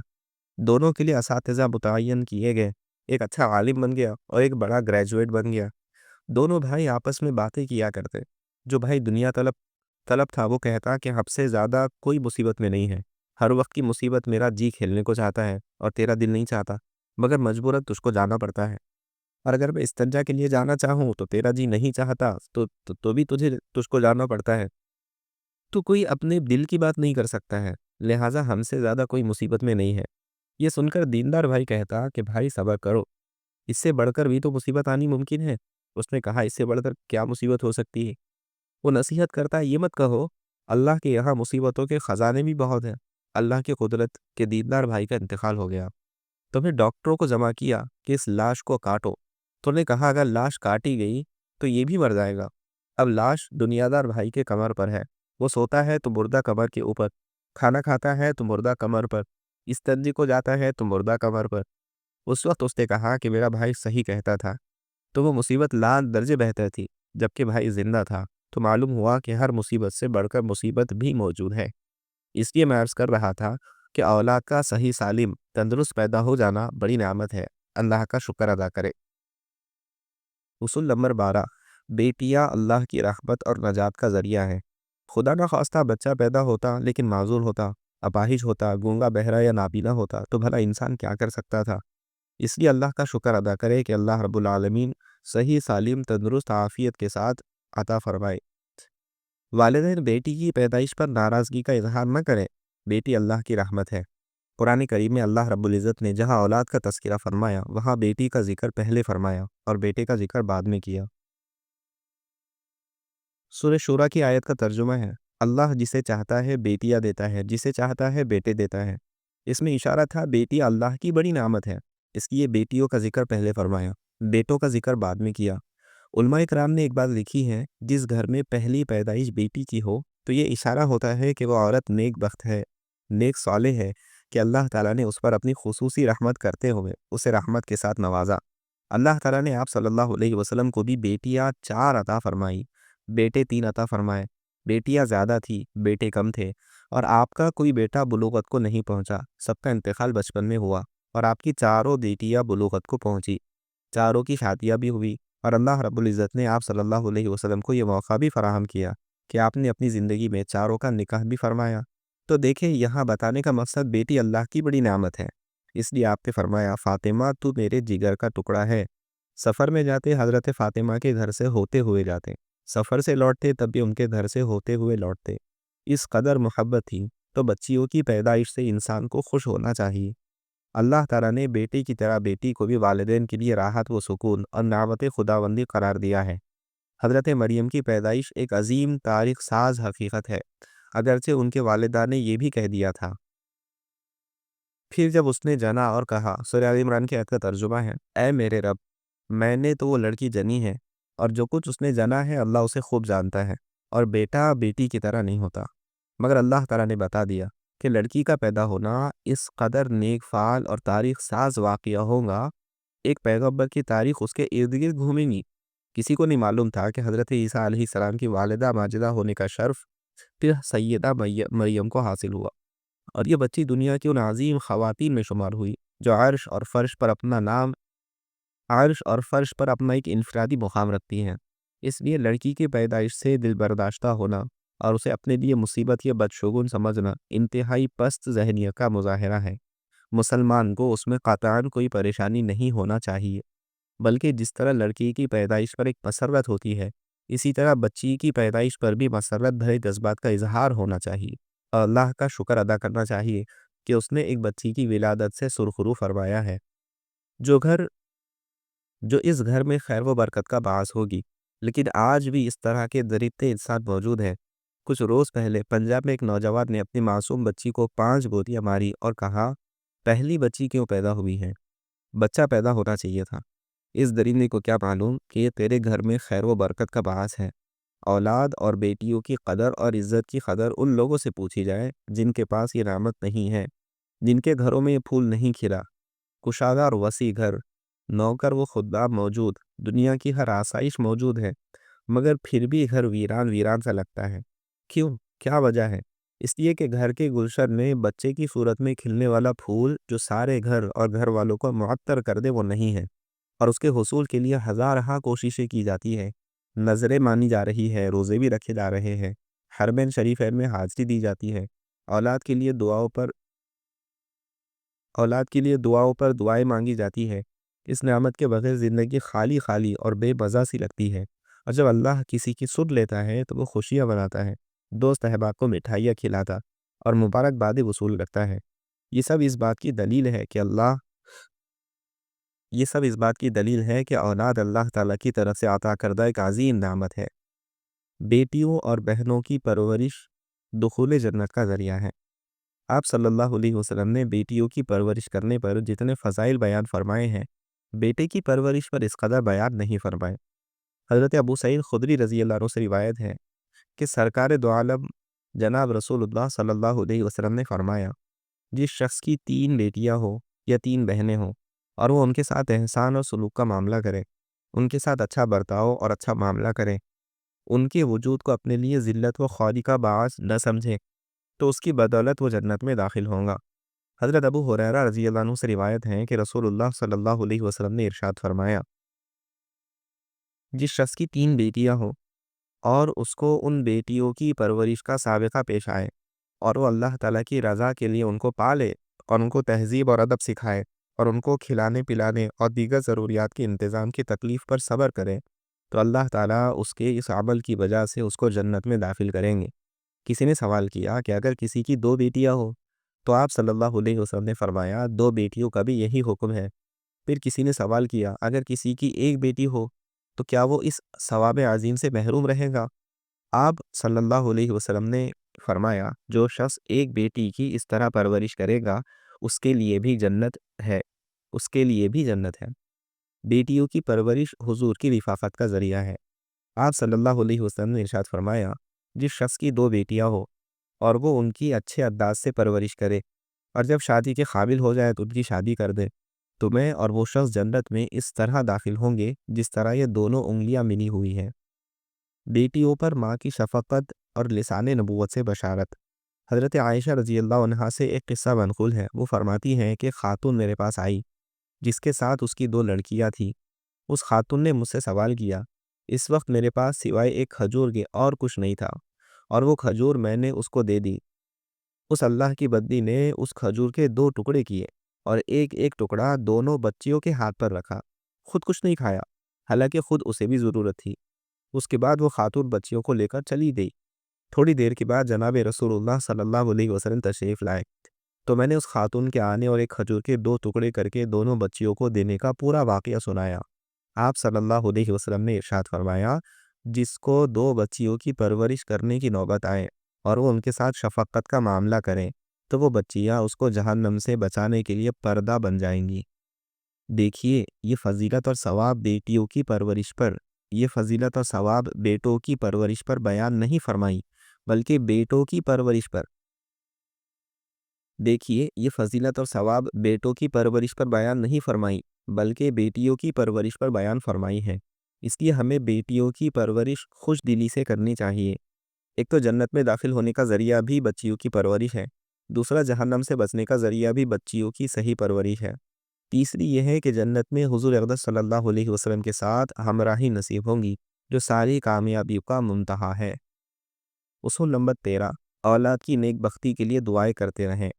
دونوں کے لیے اساتذہ متعین کیے گئے، ایک اچھا عالم بن گیا اور ایک بڑا گریجویٹ بن گیا۔ دونوں بھائی آپس میں باتیں کیا کرتے۔ جو بھائی دنیا طلب تھا وہ کہتا کہ حد سے زیادہ کوئی مصیبت میں نہیں ہے، ہر وقت کی مصیبت میرا جی کھیلنے کو چاہتا ہے اور تیرا دل نہیں چاہتا، مگر مجبوراً تجھ کو جانا پڑتا ہے، اور اگر میں استنجا کے لیے جانا چاہوں تو تیرا جی نہیں چاہتا تو بھی تجھ کو جانا پڑتا ہے۔ تو کوئی اپنے دل کی بات نہیں کر سکتا ہے، لہٰذا ہم سے زیادہ کوئی مصیبت میں نہیں ہے۔ یہ سن کر دیندار بھائی کہتا کہ بھائی صبر کرو، اس سے بڑھ کر بھی تو مصیبت آنی ممکن ہے۔ اس نے کہا اس سے بڑھ کر کیا مصیبت ہو سکتی ہے؟ وہ نصیحت کرتا یہ مت کہو اللہ کے یہاں مصیبتوں کے خزانے بھی بہت ہیں۔ اللہ کی قدرت کے دیندار بھائی کا انتقال ہو گیا۔ تو پھر ڈاکٹروں کو جمع کیا کہ اس لاش کو کاٹو، تو نے کہا اگر لاش کاٹی گئی تو یہ بھی مر جائے گا۔ اب لاش دنیادار بھائی کے کمر پر ہے، وہ سوتا ہے تو مردہ کمر کے اوپر، کھانا کھاتا ہے تو مردہ کمر پر، استنجی کو جاتا ہے تو مردہ کمر پر۔ اس وقت اس نے کہا کہ میرا بھائی صحیح کہتا تھا، تو وہ مصیبت لاکھ درجے بہتر تھی۔ جبکہ بھائی زندہ تھا تو معلوم ہوا کہ ہر مصیبت سے بڑھ کر مصیبت بھی موجود ہے۔ اس لیے میں عرض کر رہا تھا کہ اولاد کا صحیح سالم تندرست پیدا ہو جانا بڑی نعمت ہے، اللہ کا شکر ادا کرے۔ اصول نمبر 12، بیٹیاں اللہ کی رحمت اور نجات کا ذریعہ ہیں۔ خدا نخواستہ بچہ پیدا ہوتا لیکن معذور ہوتا، اپاہج ہوتا، گونگا بہرا یا نابینا ہوتا تو بھلا انسان کیا کر سکتا تھا؟ اس لیے اللہ کا شکر ادا کرے کہ اللہ رب العالمین صحیح سالم تندرست عافیت کے ساتھ عطا فرمائے۔ والدین بیٹی کی پیدائش پر ناراضگی کا اظہار نہ کریں، بیٹی اللہ کی رحمت ہے۔ قرآن کریم میں اللہ رب العزت نے جہاں اولاد کا تذکرہ فرمایا وہاں بیٹی کا ذکر پہلے فرمایا اور بیٹے کا ذکر بعد میں کیا۔ سورہ شورا کی آیت کا ترجمہ ہے، اللہ جسے چاہتا ہے بیٹیاں دیتا ہے، جسے چاہتا ہے بیٹے دیتا ہے۔ اس میں اشارہ تھا بیٹی اللہ کی بڑی نعمت ہے، اس لیے بیٹیوں کا ذکر پہلے فرمایا، بیٹوں کا ذکر بعد میں کیا۔ علماء کرام نے ایک بات لکھی ہے، جس گھر میں پہلی پیدائش بیٹی کی ہو تو یہ اشارہ ہوتا ہے کہ وہ عورت نیک بخت ہے، نیک صالح ہے، کہ اللہ تعالیٰ نے اس پر اپنی خصوصی رحمت کرتے ہوئے اسے رحمت کے ساتھ نوازا۔ اللہ تعالیٰ نے آپ صلی اللہ علیہ وسلم کو بھی بیٹیاں 4 عطا فرمائی، بیٹے 3 عطا فرمائے۔ بیٹیاں زیادہ تھی، بیٹے کم تھے، اور آپ کا کوئی بیٹا بلوغت کو نہیں پہنچا، سب کا انتقال بچپن میں ہوا، اور آپ کی چاروں بیٹیاں بلوغت کو پہنچی، چاروں کی شادیاں بھی ہوئی، اور اللہ رب العزت نے آپ صلی اللہ علیہ وسلم کو یہ موقع بھی فراہم کیا کہ آپ نے اپنی زندگی میں چاروں کا نکاح بھی فرمایا۔ تو دیکھیں یہاں بتانے کا مقصد بیٹی اللہ کی بڑی نعمت ہے، اس لیے آپ نے فرمایا فاطمہ تو میرے جگر کا ٹکڑا ہے۔ سفر میں جاتے حضرت فاطمہ کے گھر سے ہوتے ہوئے جاتے، سفر سے لوٹتے تب بھی ان کے گھر سے ہوتے ہوئے لوٹتے۔ اس قدر محبت تھی، تو بچیوں کی پیدائش سے انسان کو خوش ہونا چاہیے۔ اللہ تعالیٰ نے بیٹے کی طرح بیٹی کو بھی والدین کے لیے راحت و سکون اور نعمت خداوندی قرار دیا ہے۔ حضرت مریم کی پیدائش ایک عظیم تاریخ ساز حقیقت ہے، اگرچہ ان کے والدہ نے یہ بھی کہہ دیا تھا۔ پھر جب اس نے جنا اور کہا، سورہ آل عمران کی آیت کا ترجمہ ہے، اے میرے رب، میں نے تو وہ لڑکی جنی ہے، اور جو کچھ اس نے جنا ہے اللہ اسے خوب جانتا ہے، اور بیٹا بیٹی کی طرح نہیں ہوتا۔ مگر اللہ تعالیٰ نے بتا دیا کہ لڑکی کا پیدا ہونا اس قدر نیک فعال اور تاریخ ساز واقعہ ہوگا، ایک پیغمبر کی تاریخ اس کے ارد گرد گھومیں گی۔ کسی کو نہیں معلوم تھا کہ حضرت عیسیٰ علیہ السلام کی والدہ ماجدہ ہونے کا شرف پھر سیدہ مریم کو حاصل ہوا، اور یہ بچی دنیا کی ان عظیم خواتین میں شمار ہوئی جو عرش اور فرش پر اپنا ایک انفرادی مقام رکھتی ہیں۔ اس لیے لڑکی کی پیدائش سے دل برداشتہ ہونا اور اسے اپنے لیے مصیبت یا بدشگون سمجھنا انتہائی پست ذہنیت کا مظاہرہ ہے۔ مسلمان کو اس میں قطعاً کوئی پریشانی نہیں ہونا چاہیے، بلکہ جس طرح لڑکی کی پیدائش پر ایک مسرت ہوتی ہے، اسی طرح بچی کی پیدائش پر بھی مسرت بھرے جذبات کا اظہار ہونا چاہیے، اور اللہ کا شکر ادا کرنا چاہیے کہ اس نے ایک بچی کی ولادت سے سرخرو فرمایا ہے، جو اس گھر میں خیر و برکت کا باعث ہوگی۔ لیکن آج بھی اس طرح کے درندے انسان موجود ہیں۔ کچھ روز پہلے پنجاب میں ایک نوجوان نے اپنی معصوم بچی کو 5 گولیاں ماری اور کہا، پہلی بچی کیوں پیدا ہوئی ہے؟ بچہ پیدا ہونا چاہیے تھا۔ اس درندے کو کیا معلوم کہ یہ تیرے گھر میں خیر و برکت کا باعث ہے۔ اولاد اور بیٹیوں کی قدر اور عزت کی قدر ان لوگوں سے پوچھی جائے جن کے پاس یہ نعمت نہیں ہے، جن کے گھروں میں یہ پھول نہیں کھلا، کشادہ اور وسیع گھر، نوکر و خدام موجود، دنیا کی ہر آسائش موجود ہے، مگر پھر بھی گھر ویران ویران سا لگتا ہے۔ کیوں؟ کیا وجہ ہے؟ اس لیے کہ گھر کے گلشن میں بچے کی صورت میں کھلنے والا پھول جو سارے گھر اور گھر والوں کو معطر کر دے وہ نہیں ہے، اور اس کے حصول کے لیے ہزارہا کوششیں کی جاتی ہیں، نظریں مانی جا رہی ہے، روزے بھی رکھے جا رہے ہیں، حرمین شریفین میں حاضری دی جاتی ہے، اولاد کے لیے دعاؤں پر دعائیں مانگی جاتی ہے۔ اس نعمت کے بغیر زندگی خالی خالی اور بے مزہ سی لگتی ہے، اور جب اللہ کسی کی سن لیتا ہے تو وہ خوشیاں مناتا ہے، دوست احباب کو مٹھائیاں کھلاتا اور مبارکبادیں وصول رکھتا ہے۔ یہ سب اس بات کی دلیل ہے کہ اولاد اللہ تعالیٰ کی طرف سے عطا کردہ ایک عظیم نعمت ہے۔ بیٹیوں اور بہنوں کی پرورش دخول جنت کا ذریعہ ہے۔ آپ صلی اللہ علیہ وسلم نے بیٹیوں کی پرورش کرنے پر جتنے فضائل بیان فرمائے ہیں، بیٹے کی پرورش پر اس قدر بیان نہیں فرمائے۔ حضرت ابو سعید خدری رضی اللہ عنہ سے روایت ہے کہ سرکار دو عالم جناب رسول اللہ صلی اللہ علیہ وسلم نے فرمایا، جس شخص کی 3 بیٹیاں ہوں یا 3 بہنیں ہوں اور وہ ان کے ساتھ احسان اور سلوک کا معاملہ کرے، ان کے ساتھ اچھا برتاؤ اور اچھا معاملہ کرے، ان کے وجود کو اپنے لیے ذلت و خواری کا باعث نہ سمجھے، تو اس کی بدولت وہ جنت میں داخل ہوں گا۔ حضرت ابو ہریرہ رضی اللہ عنہ سے روایت ہے کہ رسول اللہ صلی اللہ علیہ وسلم نے ارشاد فرمایا، جس شخص کی 3 بیٹیاں ہوں اور اس کو ان بیٹیوں کی پرورش کا سابقہ پیش آئے اور وہ اللہ تعالیٰ کی رضا کے لیے ان کو پالے اور ان کو تہذیب اور ادب سکھائے اور ان کو کھلانے پلانے اور دیگر ضروریات کے انتظام کی تکلیف پر صبر کرے، تو اللہ تعالیٰ اس کے اس عمل کی وجہ سے اس کو جنت میں داخل کریں گے۔ کسی نے سوال کیا کہ اگر کسی کی 2 بیٹیاں ہوں تو آپ صلی اللہ علیہ وسلم نے فرمایا 2 بیٹیوں کا بھی یہی حکم ہے۔ پھر کسی نے سوال کیا اگر کسی کی ایک بیٹی ہو تو کیا وہ اس ثواب عظیم سے محروم رہے گا؟ آپ صلی اللہ علیہ وسلم نے فرمایا جو شخص ایک بیٹی کی اس طرح پرورش کرے گا اس کے لیے بھی جنت ہے، اس کے لیے بھی جنت ہے۔ بیٹیوں کی پرورش حضور کی رفاقت کا ذریعہ ہے۔ آپ صلی اللہ علیہ وسلم نے ارشاد فرمایا جس شخص کی 2 بیٹیاں ہو اور وہ ان کی اچھے انداز سے پرورش کرے اور جب شادی کے قابل ہو جائے تو ان کی شادی کر دے تو میں اور وہ شخص جنت میں اس طرح داخل ہوں گے جس طرح یہ دونوں انگلیاں ملی ہوئی ہیں۔ بیٹیوں پر ماں کی شفقت اور لسان نبوت سے بشارت۔ حضرت عائشہ رضی اللہ عنہا سے ایک قصہ منقول ہے، وہ فرماتی ہیں کہ خاتون میرے پاس آئی جس کے ساتھ اس کی 2 لڑکیاں تھیں۔ اس خاتون نے مجھ سے سوال کیا، اس وقت میرے پاس سوائے ایک کھجور کے اور کچھ نہیں تھا اور وہ کھجور میں نے اس کو دے دی۔ اس اللہ کی بندی نے اس کھجور کے 2 ٹکڑے کیے اور ایک ایک ٹکڑا دونوں بچیوں کے ہاتھ پر رکھا، خود کچھ نہیں کھایا، حالانکہ خود اسے بھی ضرورت تھی۔ اس کے بعد وہ خاتون بچیوں کو لے کر چلی گئی۔ تھوڑی دیر کے بعد جناب رسول اللہ صلی اللہ علیہ وسلم تشریف لائے تو میں نے اس خاتون کے آنے اور ایک کھجور کے 2 ٹکڑے کر کے دونوں بچیوں کو دینے کا پورا واقعہ سنایا۔ آپ صلی اللہ علیہ وسلم نے ارشاد فرمایا جس کو 2 بچیوں کی پرورش کرنے کی نوبت آئے اور وہ ان کے ساتھ شفقت کا معاملہ کریں تو وہ بچیاں اس کو جہنم سے بچانے کے لیے پردہ بن جائیں گی۔ دیکھیے یہ فضیلت اور ثواب بیٹیوں کی پرورش پر، یہ فضیلت اور ثواب بیٹوں کی پرورش پر بیان نہیں فرمائی بلکہ بیٹوں کی پرورش پر۔ دیکھیے یہ فضیلت اور ثواب بیٹوں کی پرورش پر بیان نہیں فرمائی بلکہ بیٹیوں کی پرورش پر بیان فرمائی ہے۔ اس لیے ہمیں بیٹیوں کی پرورش خوش دلی سے کرنی چاہیے۔ ایک تو جنت میں داخل ہونے کا ذریعہ بھی بچیوں کی پرورش ہے، دوسرا جہنم سے بچنے کا ذریعہ بھی بچیوں کی صحیح پرورش ہے، تیسری یہ ہے کہ جنت میں حضور اقدس صلی اللہ علیہ وسلم کے ساتھ ہمراہی نصیب ہوں گی جو ساری کامیابیوں کا منتہا ہے۔ اصول نمبر 13، اولاد کی نیک بختی کے لیے دعائیں کرتے رہیں۔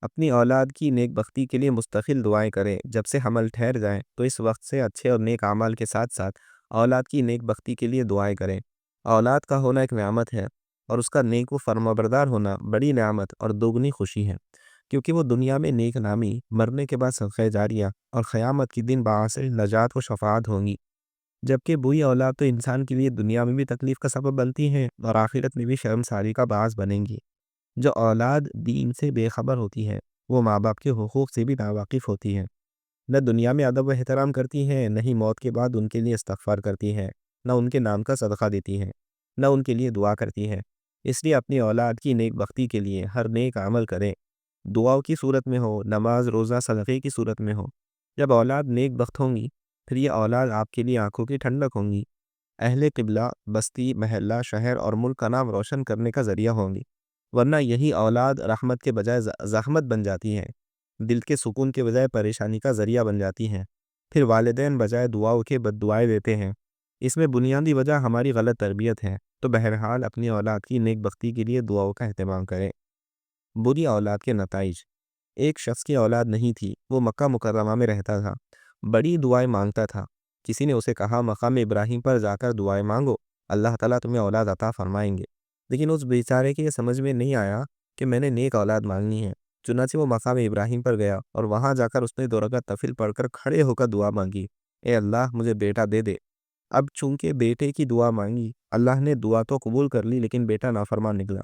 اپنی اولاد کی نیک بختی کے لیے مستقل دعائیں کریں۔ جب سے حمل ٹھہر جائیں تو اس وقت سے اچھے اور نیک اعمال کے ساتھ ساتھ اولاد کی نیک بختی کے لیے دعائیں کریں۔ اولاد کا ہونا ایک نعمت ہے اور اس کا نیک و فرمانبردار ہونا بڑی نعمت اور دوگنی خوشی ہے، کیونکہ وہ دنیا میں نیک نامی، مرنے کے بعد صدقہ جاریہ اور قیامت کی دن باعث نجات و شفاعت ہوں گی۔ جبکہ بری اولاد تو انسان کے لیے دنیا میں بھی تکلیف کا سبب بنتی ہیں اور آخرت میں بھی شرمساری کا باعث بنیں گی۔ جو اولاد دین سے بے خبر ہوتی ہے وہ ماں باپ کے حقوق سے بھی ناواقف ہوتی ہے، نہ دنیا میں ادب و احترام کرتی ہیں، نہ ہی موت کے بعد ان کے لیے استغفار کرتی ہیں، نہ ان کے نام کا صدقہ دیتی ہیں، نہ ان کے لیے دعا کرتی ہیں۔ اس لیے اپنی اولاد کی نیک بختی کے لیے ہر نیک عمل کریں، دعاؤں کی صورت میں ہو، نماز روزہ صدقے کی صورت میں ہو۔ جب اولاد نیک بخت ہوں گی پھر یہ اولاد آپ کے لیے آنکھوں کی ٹھنڈک ہوں گی، اہل قبلہ، بستی، محلہ، شہر اور ملک کا نام روشن کرنے کا ذریعہ ہوں گی، ورنہ یہی اولاد رحمت کے بجائے زحمت بن جاتی ہیں، دل کے سکون کے بجائے پریشانی کا ذریعہ بن جاتی ہیں، پھر والدین بجائے دعاؤں کے بد دعائیں دیتے ہیں۔ اس میں بنیادی وجہ ہماری غلط تربیت ہے۔ تو بہرحال اپنی اولاد کی نیک بختی کے لیے دعاؤں کا اہتمام کریں۔ بری اولاد کے نتائج۔ ایک شخص کی اولاد نہیں تھی، وہ مکہ مکرمہ میں رہتا تھا، بڑی دعائیں مانگتا تھا۔ کسی نے اسے کہا مقام ابراہیم پر جا کر دعائیں مانگو، اللہ تعالیٰ تمہیں اولاد عطا فرمائیں گے، لیکن اس بیچارے کے یہ سمجھ میں نہیں آیا کہ میں نے نیک اولاد مانگنی ہے۔ چنانچہ وہ مقام ابراہیم پر گیا اور وہاں جا کر اس نے 2 رکعت نفل پڑھ کر کھڑے ہو کر دعا مانگی، اے اللہ مجھے بیٹا دے دے۔ اب چونکہ بیٹے کی دعا مانگی، اللہ نے دعا تو قبول کر لی لیکن بیٹا نافرمان نکلا۔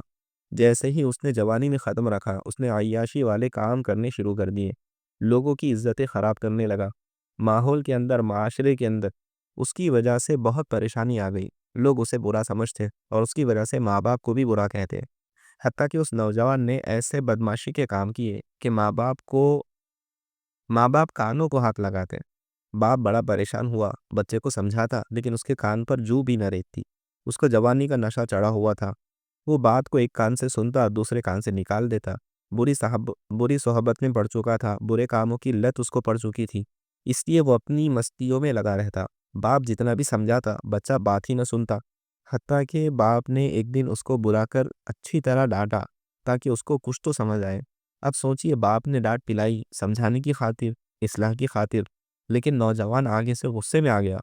جیسے ہی اس نے جوانی میں قدم رکھا اس نے عیاشی والے کام کرنے شروع کر دیے، لوگوں کی عزتیں خراب کرنے لگا، ماحول کے اندر، معاشرے کے اندر اس کی وجہ سے بہت پریشانی آ گئی، لوگ اسے برا سمجھتے اور اس کی وجہ سے ماں باپ کو بھی برا کہتے، حتیٰ کہ اس نوجوان نے ایسے بدمعاشی کے کام کیے کہ ماں باپ کانوں کو ہاتھ لگاتے۔ باپ بڑا پریشان ہوا، بچے کو سمجھاتا لیکن اس کے کان پر جو بھی نہ ریتتی، اس کو جوانی کا نشہ چڑھا ہوا تھا، وہ بات کو ایک کان سے سنتا دوسرے کان سے نکال دیتا، بری صحبت میں پڑ چکا تھا، برے کاموں کی لت اس کو پڑ چکی تھی، اس لیے وہ اپنی مستیوں میں لگا رہتا، باپ جتنا بھی سمجھاتا بچہ بات ہی نہ سنتا، حتیٰ کہ باپ نے ایک دن اس کو بلا کر اچھی طرح ڈانٹا تاکہ اس کو کچھ تو سمجھ آئے۔ اب سوچئے باپ نے ڈانٹ پلائی سمجھانے کی خاطر، اصلاح کی خاطر، لیکن نوجوان آگے سے غصے میں آ گیا،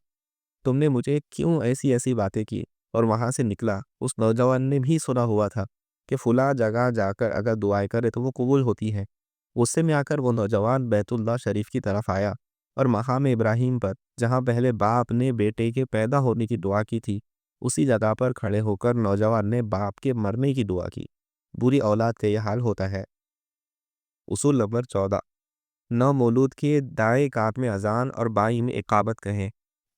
تم نے مجھے کیوں ایسی باتیں کی، اور وہاں سے نکلا۔ اس نوجوان نے بھی سنا ہوا تھا کہ فلاں جگہ جا کر اگر دعائیں کرے تو وہ قبول ہوتی ہیں۔ غصے میں آ کر وہ نوجوان بیت اللہ شریف کی طرف آیا اور مقام ابراہیم پر، جہاں پہلے باپ نے بیٹے کے پیدا ہونے کی دعا کی تھی، اسی جگہ پر کھڑے ہو کر نوجوان نے باپ کے مرنے کی دعا کی۔ بری اولاد کا یہ حال ہوتا ہے۔ اصول نمبر 14، نو مولود کے دائیں کان میں اذان اور بائیں میں اقامت کہیں۔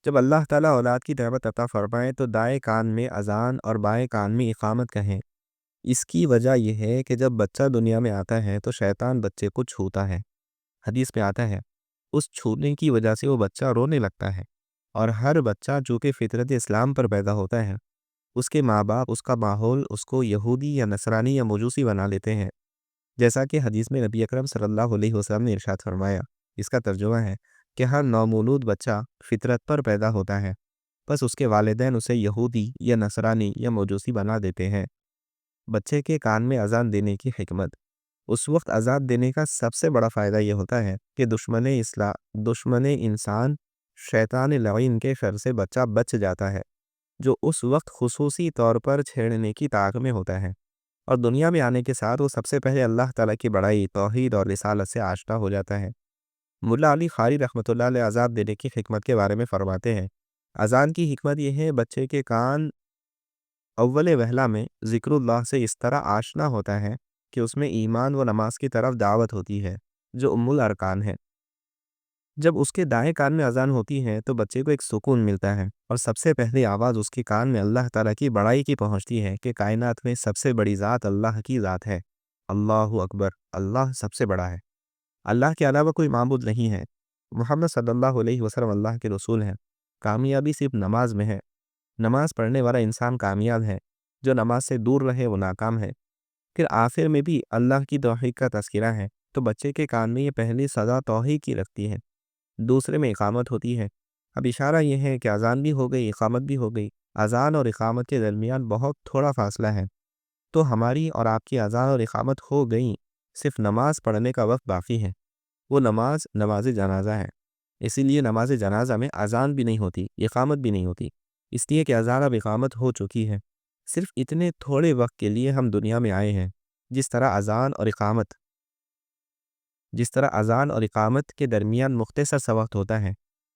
جب اللہ تعالیٰ اولاد کی نعمت عطا فرمائے تو دائیں کان میں اذان اور بائیں کان میں اقامت کہیں۔ اس کی وجہ یہ ہے کہ جب بچہ دنیا میں آتا ہے تو شیطان بچے کو چھوتا ہے۔ حدیث میں آتا ہے اس چھونے کی وجہ سے وہ بچہ رونے لگتا ہے، اور ہر بچہ جو کہ فطرت اسلام پر پیدا ہوتا ہے، اس کے ماں باپ، اس کا ماحول اس کو یہودی یا نصرانی یا مجوسی بنا لیتے ہیں، جیسا کہ حدیث میں نبی اکرم صلی اللہ علیہ وسلم نے ارشاد فرمایا۔ اس کا ترجمہ ہے کہ ہر نومولود بچہ فطرت پر پیدا ہوتا ہے، بس اس کے والدین اسے یہودی یا نصرانی یا مجوسی بنا دیتے ہیں۔ بچے کے کان میں اذان دینے کی حکمت۔ اس وقت اذان دینے کا سب سے بڑا فائدہ یہ ہوتا ہے کہ دشمن انسان شیطان لعین کے شر سے بچہ بچ جاتا ہے، جو اس وقت خصوصی طور پر چھیڑنے کی طاق میں ہوتا ہے، اور دنیا میں آنے کے ساتھ وہ سب سے پہلے اللہ تعالیٰ کی بڑائی، توحید اور رسالت سے آشنا ہو جاتا ہے۔ ملا علی قاری رحمۃ اللہ علیہ اذان دینے کی حکمت کے بارے میں فرماتے ہیں، اذان کی حکمت یہ ہے بچے کے کان اول وہلہ میں ذکر اللہ سے اس طرح آشنا ہوتا ہے کہ اس میں ایمان و نماز کی طرف دعوت ہوتی ہے، جو ام الارکان ہے۔ جب اس کے دائیں کان میں اذان ہوتی ہے تو بچے کو ایک سکون ملتا ہے، اور سب سے پہلی آواز اس کے کان میں اللہ تعالیٰ کی بڑائی کی پہنچتی ہے کہ کائنات میں سب سے بڑی ذات اللہ کی ذات ہے۔ اللہ اکبر، اللہ سب سے بڑا ہے، اللہ کے علاوہ کوئی معبود نہیں ہے، محمد صلی اللہ علیہ وسلم اللہ کے رسول ہیں۔ کامیابی صرف نماز میں ہے، نماز پڑھنے والا انسان کامیاب ہے، جو نماز سے دور رہے وہ ناکام ہے۔ پھر آخر میں بھی اللہ کی توحید کا تذکرہ ہے، تو بچے کے کان میں یہ پہلی صدا توحید کی لگتی ہے، دوسرے میں اقامت ہوتی ہے۔ اب اشارہ یہ ہے کہ اذان بھی ہو گئی، اقامت بھی ہو گئی، اذان اور اقامت کے درمیان بہت تھوڑا فاصلہ ہے، تو ہماری اور آپ کی اذان اور اقامت ہو گئی، صرف نماز پڑھنے کا وقت باقی ہے۔ وہ نماز نماز جنازہ ہے، اسی لیے نماز جنازہ میں اذان بھی نہیں ہوتی، اقامت بھی نہیں ہوتی، اس لیے کہ اذان اب اقامت ہو چکی ہے۔ صرف اتنے تھوڑے وقت کے لیے ہم دنیا میں آئے ہیں، جس طرح اذان اور اقامت کے درمیان مختصر سا وقت ہوتا ہے،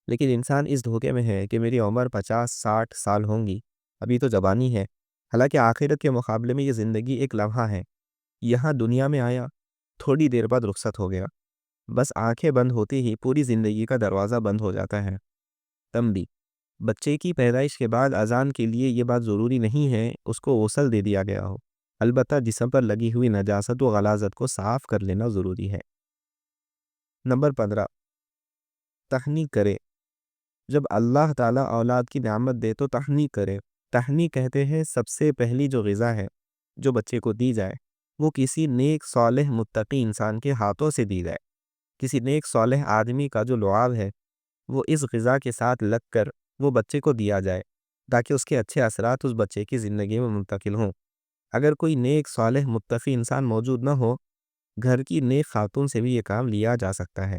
لیکن انسان اس دھوکے میں ہے کہ میری عمر 50-60 سال ہوں گی، ابھی تو جوانی ہے، حالانکہ آخرت کے مقابلے میں یہ زندگی ایک لمحہ ہے۔ یہاں دنیا میں آیا، تھوڑی دیر بعد رخصت ہو گیا، بس آنکھیں بند ہوتے ہی پوری زندگی کا دروازہ بند ہو جاتا ہے۔ تنبیہ: بچے کی پیدائش کے بعد اذان کے لیے یہ بات ضروری نہیں ہے اس کو غسل دے دیا گیا ہو، البتہ جسم پر لگی ہوئی نجاست و غلاظت کو صاف کر لینا ضروری ہے۔ نمبر 15، تہنیک کرے۔ جب اللہ تعالیٰ اولاد کی نعمت دے تو تہنیک کرے۔ تہنیک کہتے ہیں سب سے پہلی جو غذا ہے جو بچے کو دی جائے، وہ کسی نیک صالح متقی انسان کے ہاتھوں سے دی جائے۔ کسی نیک صالح آدمی کا جو لعاب ہے وہ اس غذا کے ساتھ لگ کر وہ بچے کو دیا جائے، تاکہ اس کے اچھے اثرات اس بچے کی زندگی میں منتقل ہوں۔ اگر کوئی نیک صالح متقی انسان موجود نہ ہو، گھر کی نیک خاتون سے بھی یہ کام لیا جا سکتا ہے۔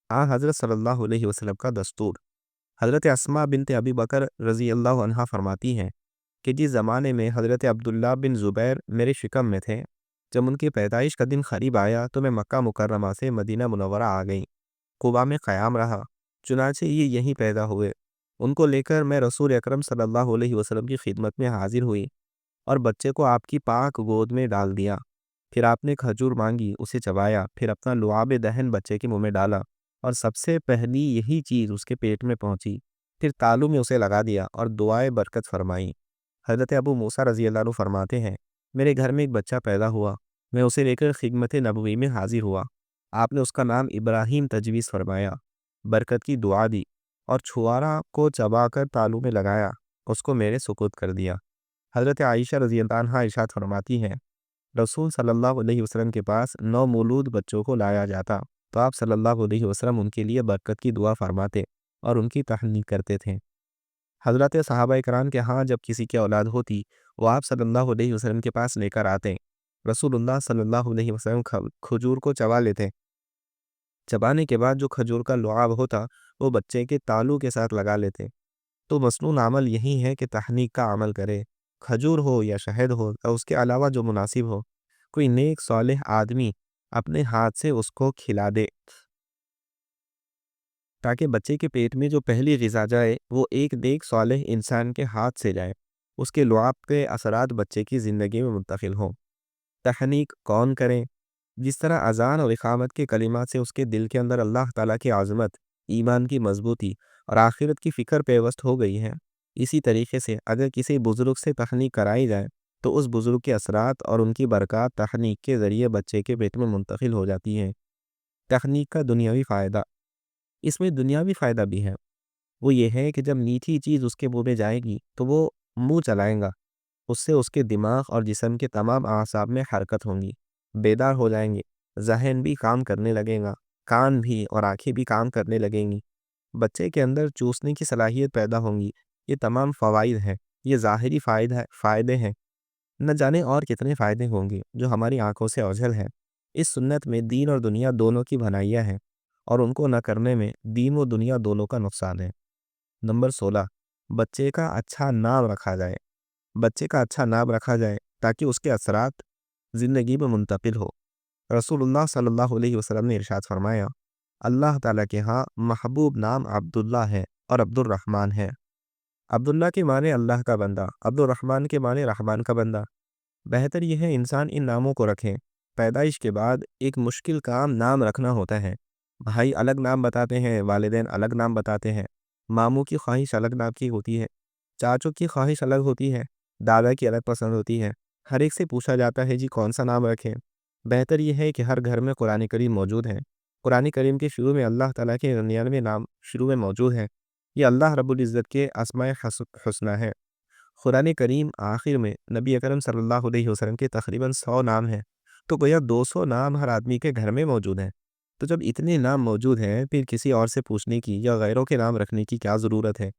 حضرت صلی اللہ علیہ وسلم کا دستور۔ حضرت اسماء بنت ابی بکر رضی اللہ عنہا فرماتی ہیں کہ جس زمانے میں حضرت عبداللہ بن زبیر میرے شکم میں تھے، جب ان کی پیدائش کا دن قریب آیا تو میں مکہ مکرمہ سے مدینہ منورہ آ گئی، قباء میں قیام رہا، چنانچہ یہ یہیں پیدا ہوئے۔ ان کو لے کر میں رسول اکرم صلی اللہ علیہ وسلم کی خدمت میں حاضر ہوئی اور بچے کو آپ کی پاک گود میں ڈال دیا۔ پھر آپ نے کھجور مانگی، اسے چبایا، پھر اپنا لعاب دہن بچے کے منہ میں ڈالا، اور سب سے پہلی یہی چیز اس کے پیٹ میں پہنچی، پھر تالو میں اسے لگا دیا اور دعائے برکت فرمائی۔ حضرت ابو موسیٰ رضی اللہ عنہ فرماتے ہیں، میرے گھر میں ایک بچہ پیدا ہوا، میں اسے لے کر خدمت نبوی میں حاضر ہوا، آپ نے اس کا نام ابراہیم تجویز فرمایا، برکت کی دعا دی، اور چھوارا کو چبا کر تالو میں لگایا، اس کو میرے سپرد کر دیا۔ حضرت عائشہ رضی اللہ عنہا ارشاد فرماتی ہیں، رسول صلی اللہ علیہ وسلم کے پاس نو مولود بچوں کو لایا جاتا تو آپ صلی اللہ علیہ وسلم ان کے لیے برکت کی دعا فرماتے اور ان کی تہنیت کرتے تھے۔ حضرت صحابہ کرام کے ہاں جب کسی کی اولاد ہوتی، وہ آپ صلی اللہ علیہ وسلم کے پاس لے کر آتے، رسول اللہ صلی اللہ علیہ وسلم کھجور کو چبا لیتے، چبانے کے بعد جو کھجور کا لعاب ہوتا وہ بچے کے تالو کے ساتھ لگا لیتے۔ تو مسنون عمل یہی ہے کہ تہنیک کا عمل کرے، کھجور ہو یا شہد ہو یا اس کے علاوہ جو مناسب ہو، کوئی نیک صالح آدمی اپنے ہاتھ سے اس کو کھلا دے، تاکہ بچے کے پیٹ میں جو پہلی غذا جائے وہ ایک نیک صالح انسان کے ہاتھ سے جائے، اس کے لعاب کے اثرات بچے کی زندگی میں منتقل ہوں۔ تحنیک کون کرے؟ جس طرح اذان اور اقامت کے کلمات سے اس کے دل کے اندر اللہ تعالیٰ کی عظمت، ایمان کی مضبوطی اور آخرت کی فکر پیوست ہو گئی ہے، اسی طریقے سے اگر کسی بزرگ سے تحنیک کرائی جائے تو اس بزرگ کے اثرات اور ان کی برکات تحنیک کے ذریعے بچے کے پیٹ میں منتقل ہو جاتی ہیں۔ تحنیک کا دنیاوی فائدہ، اس میں دنیاوی فائدہ بھی ہے، وہ یہ ہے کہ جب میٹھی چیز اس کے منہ میں جائے گی تو وہ منہ چلائے گا، اس سے اس کے دماغ اور جسم کے تمام اعصاب میں حرکت ہوں گی، بیدار ہو جائیں گے، ذہن بھی کام کرنے لگے گا، کان بھی اور آنکھیں بھی کام کرنے لگیں گی، بچے کے اندر چوسنے کی صلاحیت پیدا ہوں گی۔ یہ تمام فوائد ہیں، یہ ظاہری فائدے ہیں، نہ جانے اور کتنے فائدے ہوں گے جو ہماری آنکھوں سے اوجھل ہیں۔ اس سنت میں دین اور دنیا دونوں کی بھلائیاں ہیں، اور ان کو نہ کرنے میں دین و دنیا دونوں کا نقصان ہے۔ نمبر 16، بچے کا اچھا نام رکھا جائے۔ بچے کا اچھا نام رکھا جائے تاکہ اس کے اثرات زندگی میں منتقل ہو۔ رسول اللہ صلی اللہ علیہ وسلم نے ارشاد فرمایا، اللہ تعالیٰ کے ہاں محبوب نام عبداللہ ہے اور عبد الرحمن ہے۔ عبداللہ کے معنی اللہ کا بندہ، عبد الرحمن کے معنی رحمان کا بندہ۔ بہتر یہ ہے انسان ان ناموں کو رکھیں۔ پیدائش کے بعد ایک مشکل کام نام رکھنا ہوتا ہے۔ بھائی الگ نام بتاتے ہیں، والدین الگ نام بتاتے ہیں، ماموں کی خواہش الگ نام کی ہوتی ہے، چاچوں کی خواہش الگ ہوتی ہے، دادا کی الگ پسند ہوتی ہے، ہر ایک سے پوچھا جاتا ہے جی کون سا نام رکھیں۔ بہتر یہ ہے کہ ہر گھر میں قرآن کریم موجود ہے۔ قرآن کریم کے شروع میں اللہ تعالیٰ کے 99 نام شروع میں موجود ہیں۔ یہ اللہ رب العزت کے اسماء حسنہ ہے۔ قرآن کریم آخر میں نبی اکرم صلی اللہ علیہ وسلم کے تقریباً 100 نام ہیں، تو گویا 200 نام ہر آدمی کے گھر میں موجود ہیں۔ تو جب اتنے نام موجود ہیں پھر کسی اور سے پوچھنے کی یا غیروں کے نام رکھنے کی کیا ضرورت ہے؟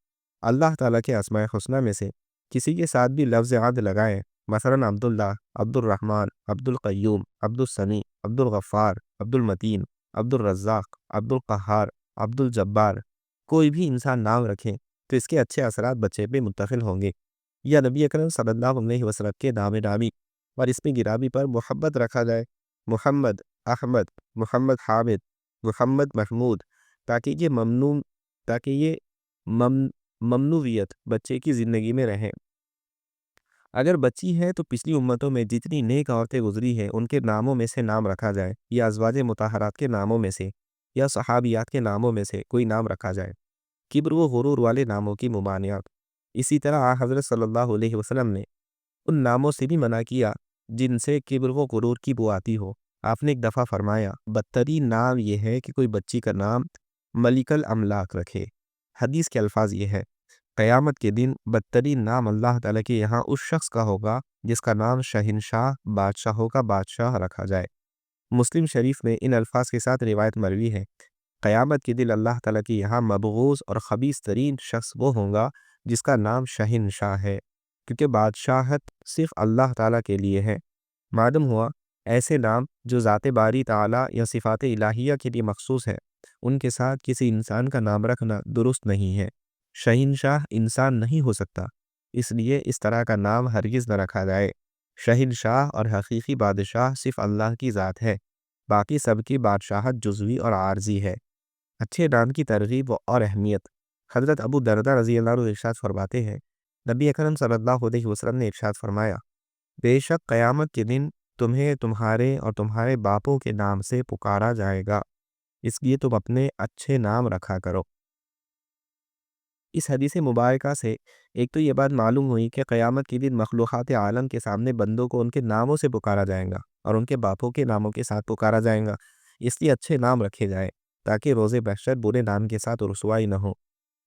اللہ تعالیٰ کے اسماء حسنہ میں سے کسی کے ساتھ بھی لفظ عد لگائیں، مثلاً عبداللہ، عبد الرحمن، عبد القیوم، عبد السمیع، عبد الغفار، عبد المتین، عبد الرزاق، عبد القہار، عبد الجبار، کوئی بھی انسان نام رکھے تو اس کے اچھے اثرات بچے پہ منتقل ہوں گے۔ یا نبی اکرم صلی اللہ علیہ وسلم کے نام نامی اور اس میں گرامی پر محبت رکھا جائے، محمد، احمد، محمد حامد، محمد محمود، تاکہ یہ ممنوعیت بچے کی زندگی میں رہے۔ اگر بچی ہے تو پچھلی امتوں میں جتنی نیک عورتیں گزری ہیں ان کے ناموں میں سے نام رکھا جائے، یا ازواج مطہرات کے ناموں میں سے یا صحابیات کے ناموں میں سے کوئی نام رکھا جائے۔ کبر و غرور والے ناموں کی ممانعت۔ اسی طرح حضرت صلی اللہ علیہ وسلم نے ان ناموں سے بھی منع کیا جن سے کبر و غرور کی بو آتی ہو۔ آپ نے ایک دفعہ فرمایا، بدترین نام یہ ہے کہ کوئی بچی کا نام ملک الاملاک رکھے۔ حدیث کے الفاظ یہ ہے، قیامت کے دن بدترین نام اللہ تعالیٰ کے یہاں اس شخص کا ہوگا جس کا نام شہنشاہ، بادشاہوں کا بادشاہ رکھا جائے۔ مسلم شریف میں ان الفاظ کے ساتھ روایت مروی ہے، قیامت کے دن اللہ تعالیٰ کے یہاں مبغوض اور خبیث ترین شخص وہ ہوگا جس کا نام شہنشاہ ہے، کیونکہ بادشاہت صرف اللہ تعالیٰ کے لیے ہے۔ معلوم ہوا ایسے نام جو ذات باری تعالیٰ یا صفات الہیہ کے لیے مخصوص ہے ان کے ساتھ کسی انسان کا نام رکھنا درست نہیں ہے۔ شہنشاہ انسان نہیں ہو سکتا، اس لیے اس طرح کا نام ہرگز نہ رکھا جائے۔ شہنشاہ اور حقیقی بادشاہ صرف اللہ کی ذات ہے، باقی سب کی بادشاہت جزوی اور عارضی ہے۔ اچھے نام کی ترغیب اور اہمیت۔ حضرت ابو درداء رضی اللہ عنہ ارشاد فرماتے ہیں، نبی اکرم صلی اللہ علیہ وسلم نے ارشاد فرمایا، بے شک قیامت کے دن تمہیں تمہارے اور تمہارے باپوں کے نام سے پکارا جائے گا، اس لیے تم اپنے اچھے نام رکھا کرو۔ اس حدیث مبارکہ سے ایک تو یہ بات معلوم ہوئی کہ قیامت کے دن مخلوقات عالم کے سامنے بندوں کو ان کے ناموں سے پکارا جائے گا اور ان کے باپوں کے ناموں کے ساتھ پکارا جائے گا، اس لیے اچھے نام رکھے جائیں تاکہ روز محشر برے نام کے ساتھ رسوائی نہ ہو۔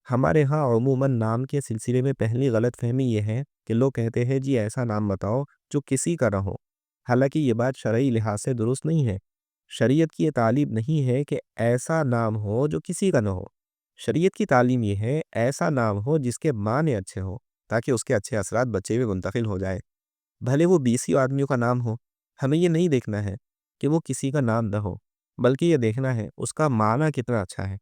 ہمارے ہاں عموماً نام کے سلسلے میں پہلی غلط فہمی یہ ہے کہ لوگ کہتے ہیں جی ایسا نام بتاؤ جو کسی کا نہ ہو، حالانکہ یہ بات شرعی لحاظ سے درست نہیں ہے۔ شریعت کی یہ تعلیم نہیں ہے کہ ایسا نام ہو جو کسی کا نہ ہو، شریعت کی تعلیم یہ ہے ایسا نام ہو جس کے معنی اچھے ہو تاکہ اس کے اچھے اثرات بچے میں منتقل ہو جائے، بھلے وہ 20 آدمیوں کا نام ہو۔ ہمیں یہ نہیں دیکھنا ہے کہ وہ کسی کا نام نہ ہو، بلکہ یہ دیکھنا ہے اس کا معنی کتنا اچھا ہے۔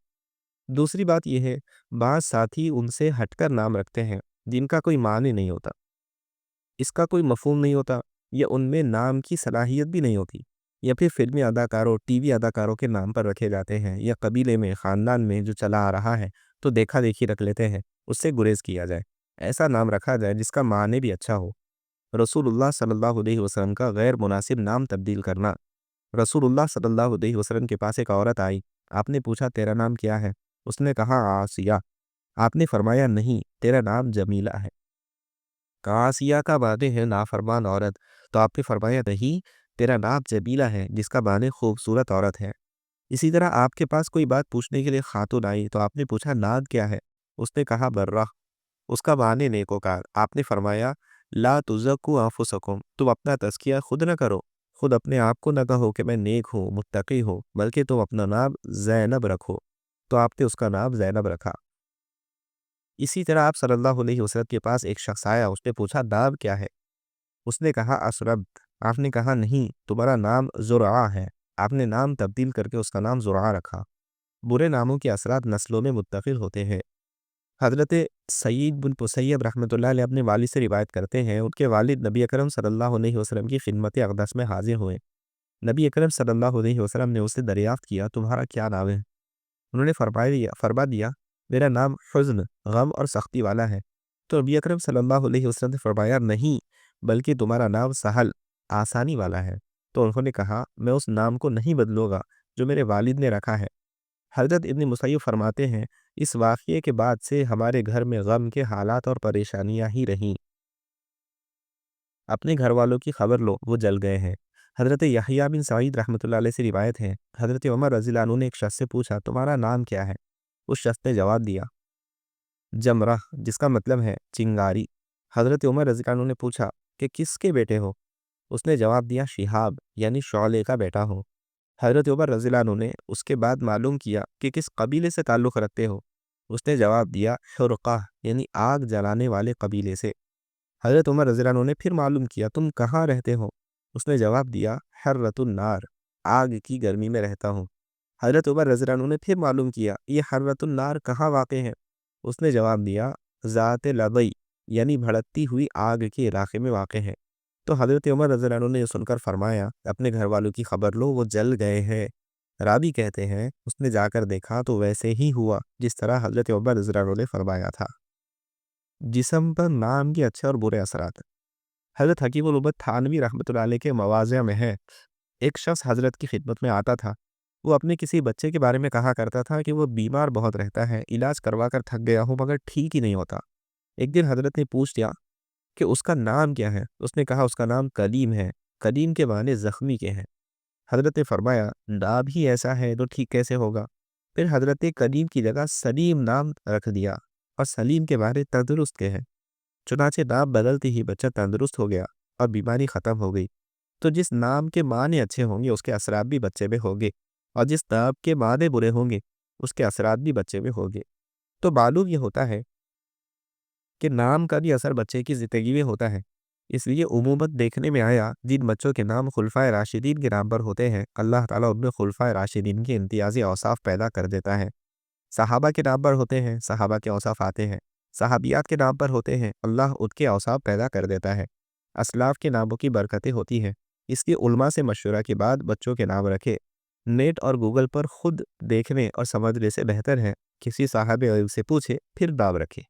دوسری بات یہ ہے، بعض ساتھی ان سے ہٹ کر نام رکھتے ہیں جن کا کوئی معنی نہیں ہوتا۔ اس کا کوئی مفہوم نہیں ہوتا، یا ان میں نام کی صلاحیت بھی نہیں ہوتی، یا پھر فلمی اداکاروں ٹی وی اداکاروں کے نام پر رکھے جاتے ہیں، یا قبیلے میں خاندان میں جو چلا آ رہا ہے تو دیکھا دیکھی رکھ لیتے ہیں، اس سے گریز کیا جائے۔ ایسا نام رکھا جائے جس کا معنی بھی اچھا ہو۔ رسول اللہ صلی اللہ علیہ وسلم کا غیر مناسب نام تبدیل کرنا۔ رسول اللہ صلی اللہ علیہ وسلم کے پاس ایک عورت آئی، آپ نے پوچھا تیرا نام کیا ہے؟ اس نے کہا آسیہ۔ آپ نے فرمایا نہیں، تیرا نام جمیلہ ہے۔ آسیہ کا معنی ہے نافرمان عورت، تو آپ نے فرمایا نہیں، تیرا نام جمیلہ ہے جس کا معنی خوبصورت عورت ہے۔ اسی طرح آپ کے پاس کوئی بات پوچھنے کے لیے خاتون آئی تو آپ نے پوچھا نام کیا ہے؟ اس نے کہا برہ، اس کا معنی نیکوکار۔ آپ نے فرمایا لا تزکو انفسکم، تم اپنا تزکیہ خود نہ کرو، خود اپنے آپ کو نہ کہو کہ میں نیک ہوں، متقی ہوں، بلکہ تم اپنا نام زینب رکھو، تو آپ نے اس کا نام زینب رکھا۔ اسی طرح آپ صلی اللہ علیہ وسلم کے پاس ایک شخص آیا، اس نے پوچھا نام کیا ہے؟ اس نے کہا اسربت۔ آپ نے کہا نہیں، تمہارا نام زرعہ ہے۔ آپ نے نام تبدیل کر کے اس کا نام زرعہ رکھا۔ برے ناموں کے اثرات نسلوں میں منتقل ہوتے ہیں۔ حضرت سعید بن مسیب رحمۃ اللہ علیہ اپنے والد سے روایت کرتے ہیں، ان کے والد نبی اکرم صلی اللہ علیہ وسلم کی خدمت اقدس میں حاضر ہوئے۔ نبی اکرم صلی اللہ علیہ وسلم نے اسے دریافت کیا تمہارا کیا نام ہے؟ انہوں نے فرما دیا میرا نام حزن، غم اور سختی والا ہے۔ تو نبی اکرم صلی اللہ علیہ وسلم نے فرمایا نہیں، بلکہ تمہارا نام سہل، آسانی والا ہے۔ تو انہوں نے کہا میں اس نام کو نہیں بدلوں گا جو میرے والد نے رکھا ہے۔ حضرت ابن مسیب فرماتے ہیں اس واقعے کے بعد سے ہمارے گھر میں غم کے حالات اور پریشانیاں ہی رہیں۔ اپنے گھر والوں کی خبر لو، وہ جل گئے ہیں۔ حضرت یحییٰ بن سعید رحمۃ اللہ علیہ سے روایت ہے، حضرت عمر رضی اللہ عنہ نے ایک شخص سے پوچھا تمہارا نام کیا ہے؟ اس شخص نے جواب دیا جمرہ، جس کا مطلب ہے چنگاری۔ حضرت عمر رضی اللہ عنہ نے پوچھا کہ کس کے بیٹے ہو؟ اس نے جواب دیا شہاب، یعنی شعلے کا بیٹا ہوں۔ حضرت عمر رضی اللہ عنہ نے اس کے بعد معلوم کیا کہ کس قبیلے سے تعلق رکھتے ہو؟ اس نے جواب دیا حرقہ، یعنی آگ جلانے والے قبیلے سے۔ حضرت عمر رضی اللہ عنہ نے پھر معلوم کیا تم کہاں رہتے ہو؟ اس نے جواب دیا حرۃ النار، آگ کی گرمی میں رہتا ہوں۔ حضرت عمر رضی اللہ عنہ نے پھر معلوم کیا یہ حرۃ النار کہاں واقع ہے؟ اس نے جواب دیا ذات لبئی، یعنی بھڑکتی ہوئی آگ کے علاقے میں واقع ہے۔ تو حضرت عمر رضی اللہ عنہ نے یہ سن کر فرمایا اپنے گھر والوں کی خبر لو، وہ جل گئے ہیں۔ راوی کہتے ہیں اس نے جا کر دیکھا تو ویسے ہی ہوا جس طرح حضرت عمر رضی اللہ عنہ نے فرمایا تھا۔ جسم پر نام کے اچھے اور برے اثرات۔ حضرت حکیم الامت تھانوی رحمۃ اللہ علیہ کے مواضع میں ہے، ایک شخص حضرت کی خدمت میں آتا تھا، وہ اپنے کسی بچے کے بارے میں کہا کرتا تھا کہ وہ بیمار بہت رہتا ہے، علاج کروا کر تھک گیا ہوں مگر ٹھیک ہی نہیں ہوتا۔ ایک دن حضرت نے پوچھ لیا کہ اس کا نام کیا ہے؟ اس نے کہا اس کا نام کلیم ہے۔ کلیم کے معنی زخمی کے ہیں۔ حضرت نے فرمایا نام ہی ایسا ہے تو ٹھیک کیسے ہوگا؟ پھر حضرت نے کلیم کی جگہ سلیم نام رکھ دیا، اور سلیم کے معنی تندرست کے ہیں۔ چنانچہ نام بدلتے ہی بچہ تندرست ہو گیا اور بیماری ختم ہو گئی۔ تو جس نام کے معنی اچھے ہوں گے اس کے اثرات بھی بچے میں ہوں گے، اور جس نام کے معنی برے ہوں گے اس کے اثرات بھی بچے میں ہوں گے۔ تو معلوم یہ ہوتا ہے کہ نام کا بھی اثر بچے کی زندگی میں ہوتا ہے۔ اس لیے عموماً دیکھنے میں آیا جن بچوں کے نام خلفائے راشدین کے نام پر ہوتے ہیں، اللہ تعالیٰ ان میں خلفائے راشدین کے امتیازی اوصاف پیدا کر دیتا ہے۔ صحابہ کے نام پر ہوتے ہیں، صحابہ کے اوصاف آتے ہیں۔ صحابیات کے نام پر ہوتے ہیں، اللہ ان کے اوصاف پیدا کر دیتا ہے۔ اسلاف کے ناموں کی برکتیں ہوتی ہیں، اس لیے علماء سے مشورہ کے بعد بچوں کے نام رکھے۔ نیٹ اور گوگل پر خود دیکھنے اور سمجھنے سے بہتر ہے کسی صاحب علم سے پوچھے پھر نام رکھے۔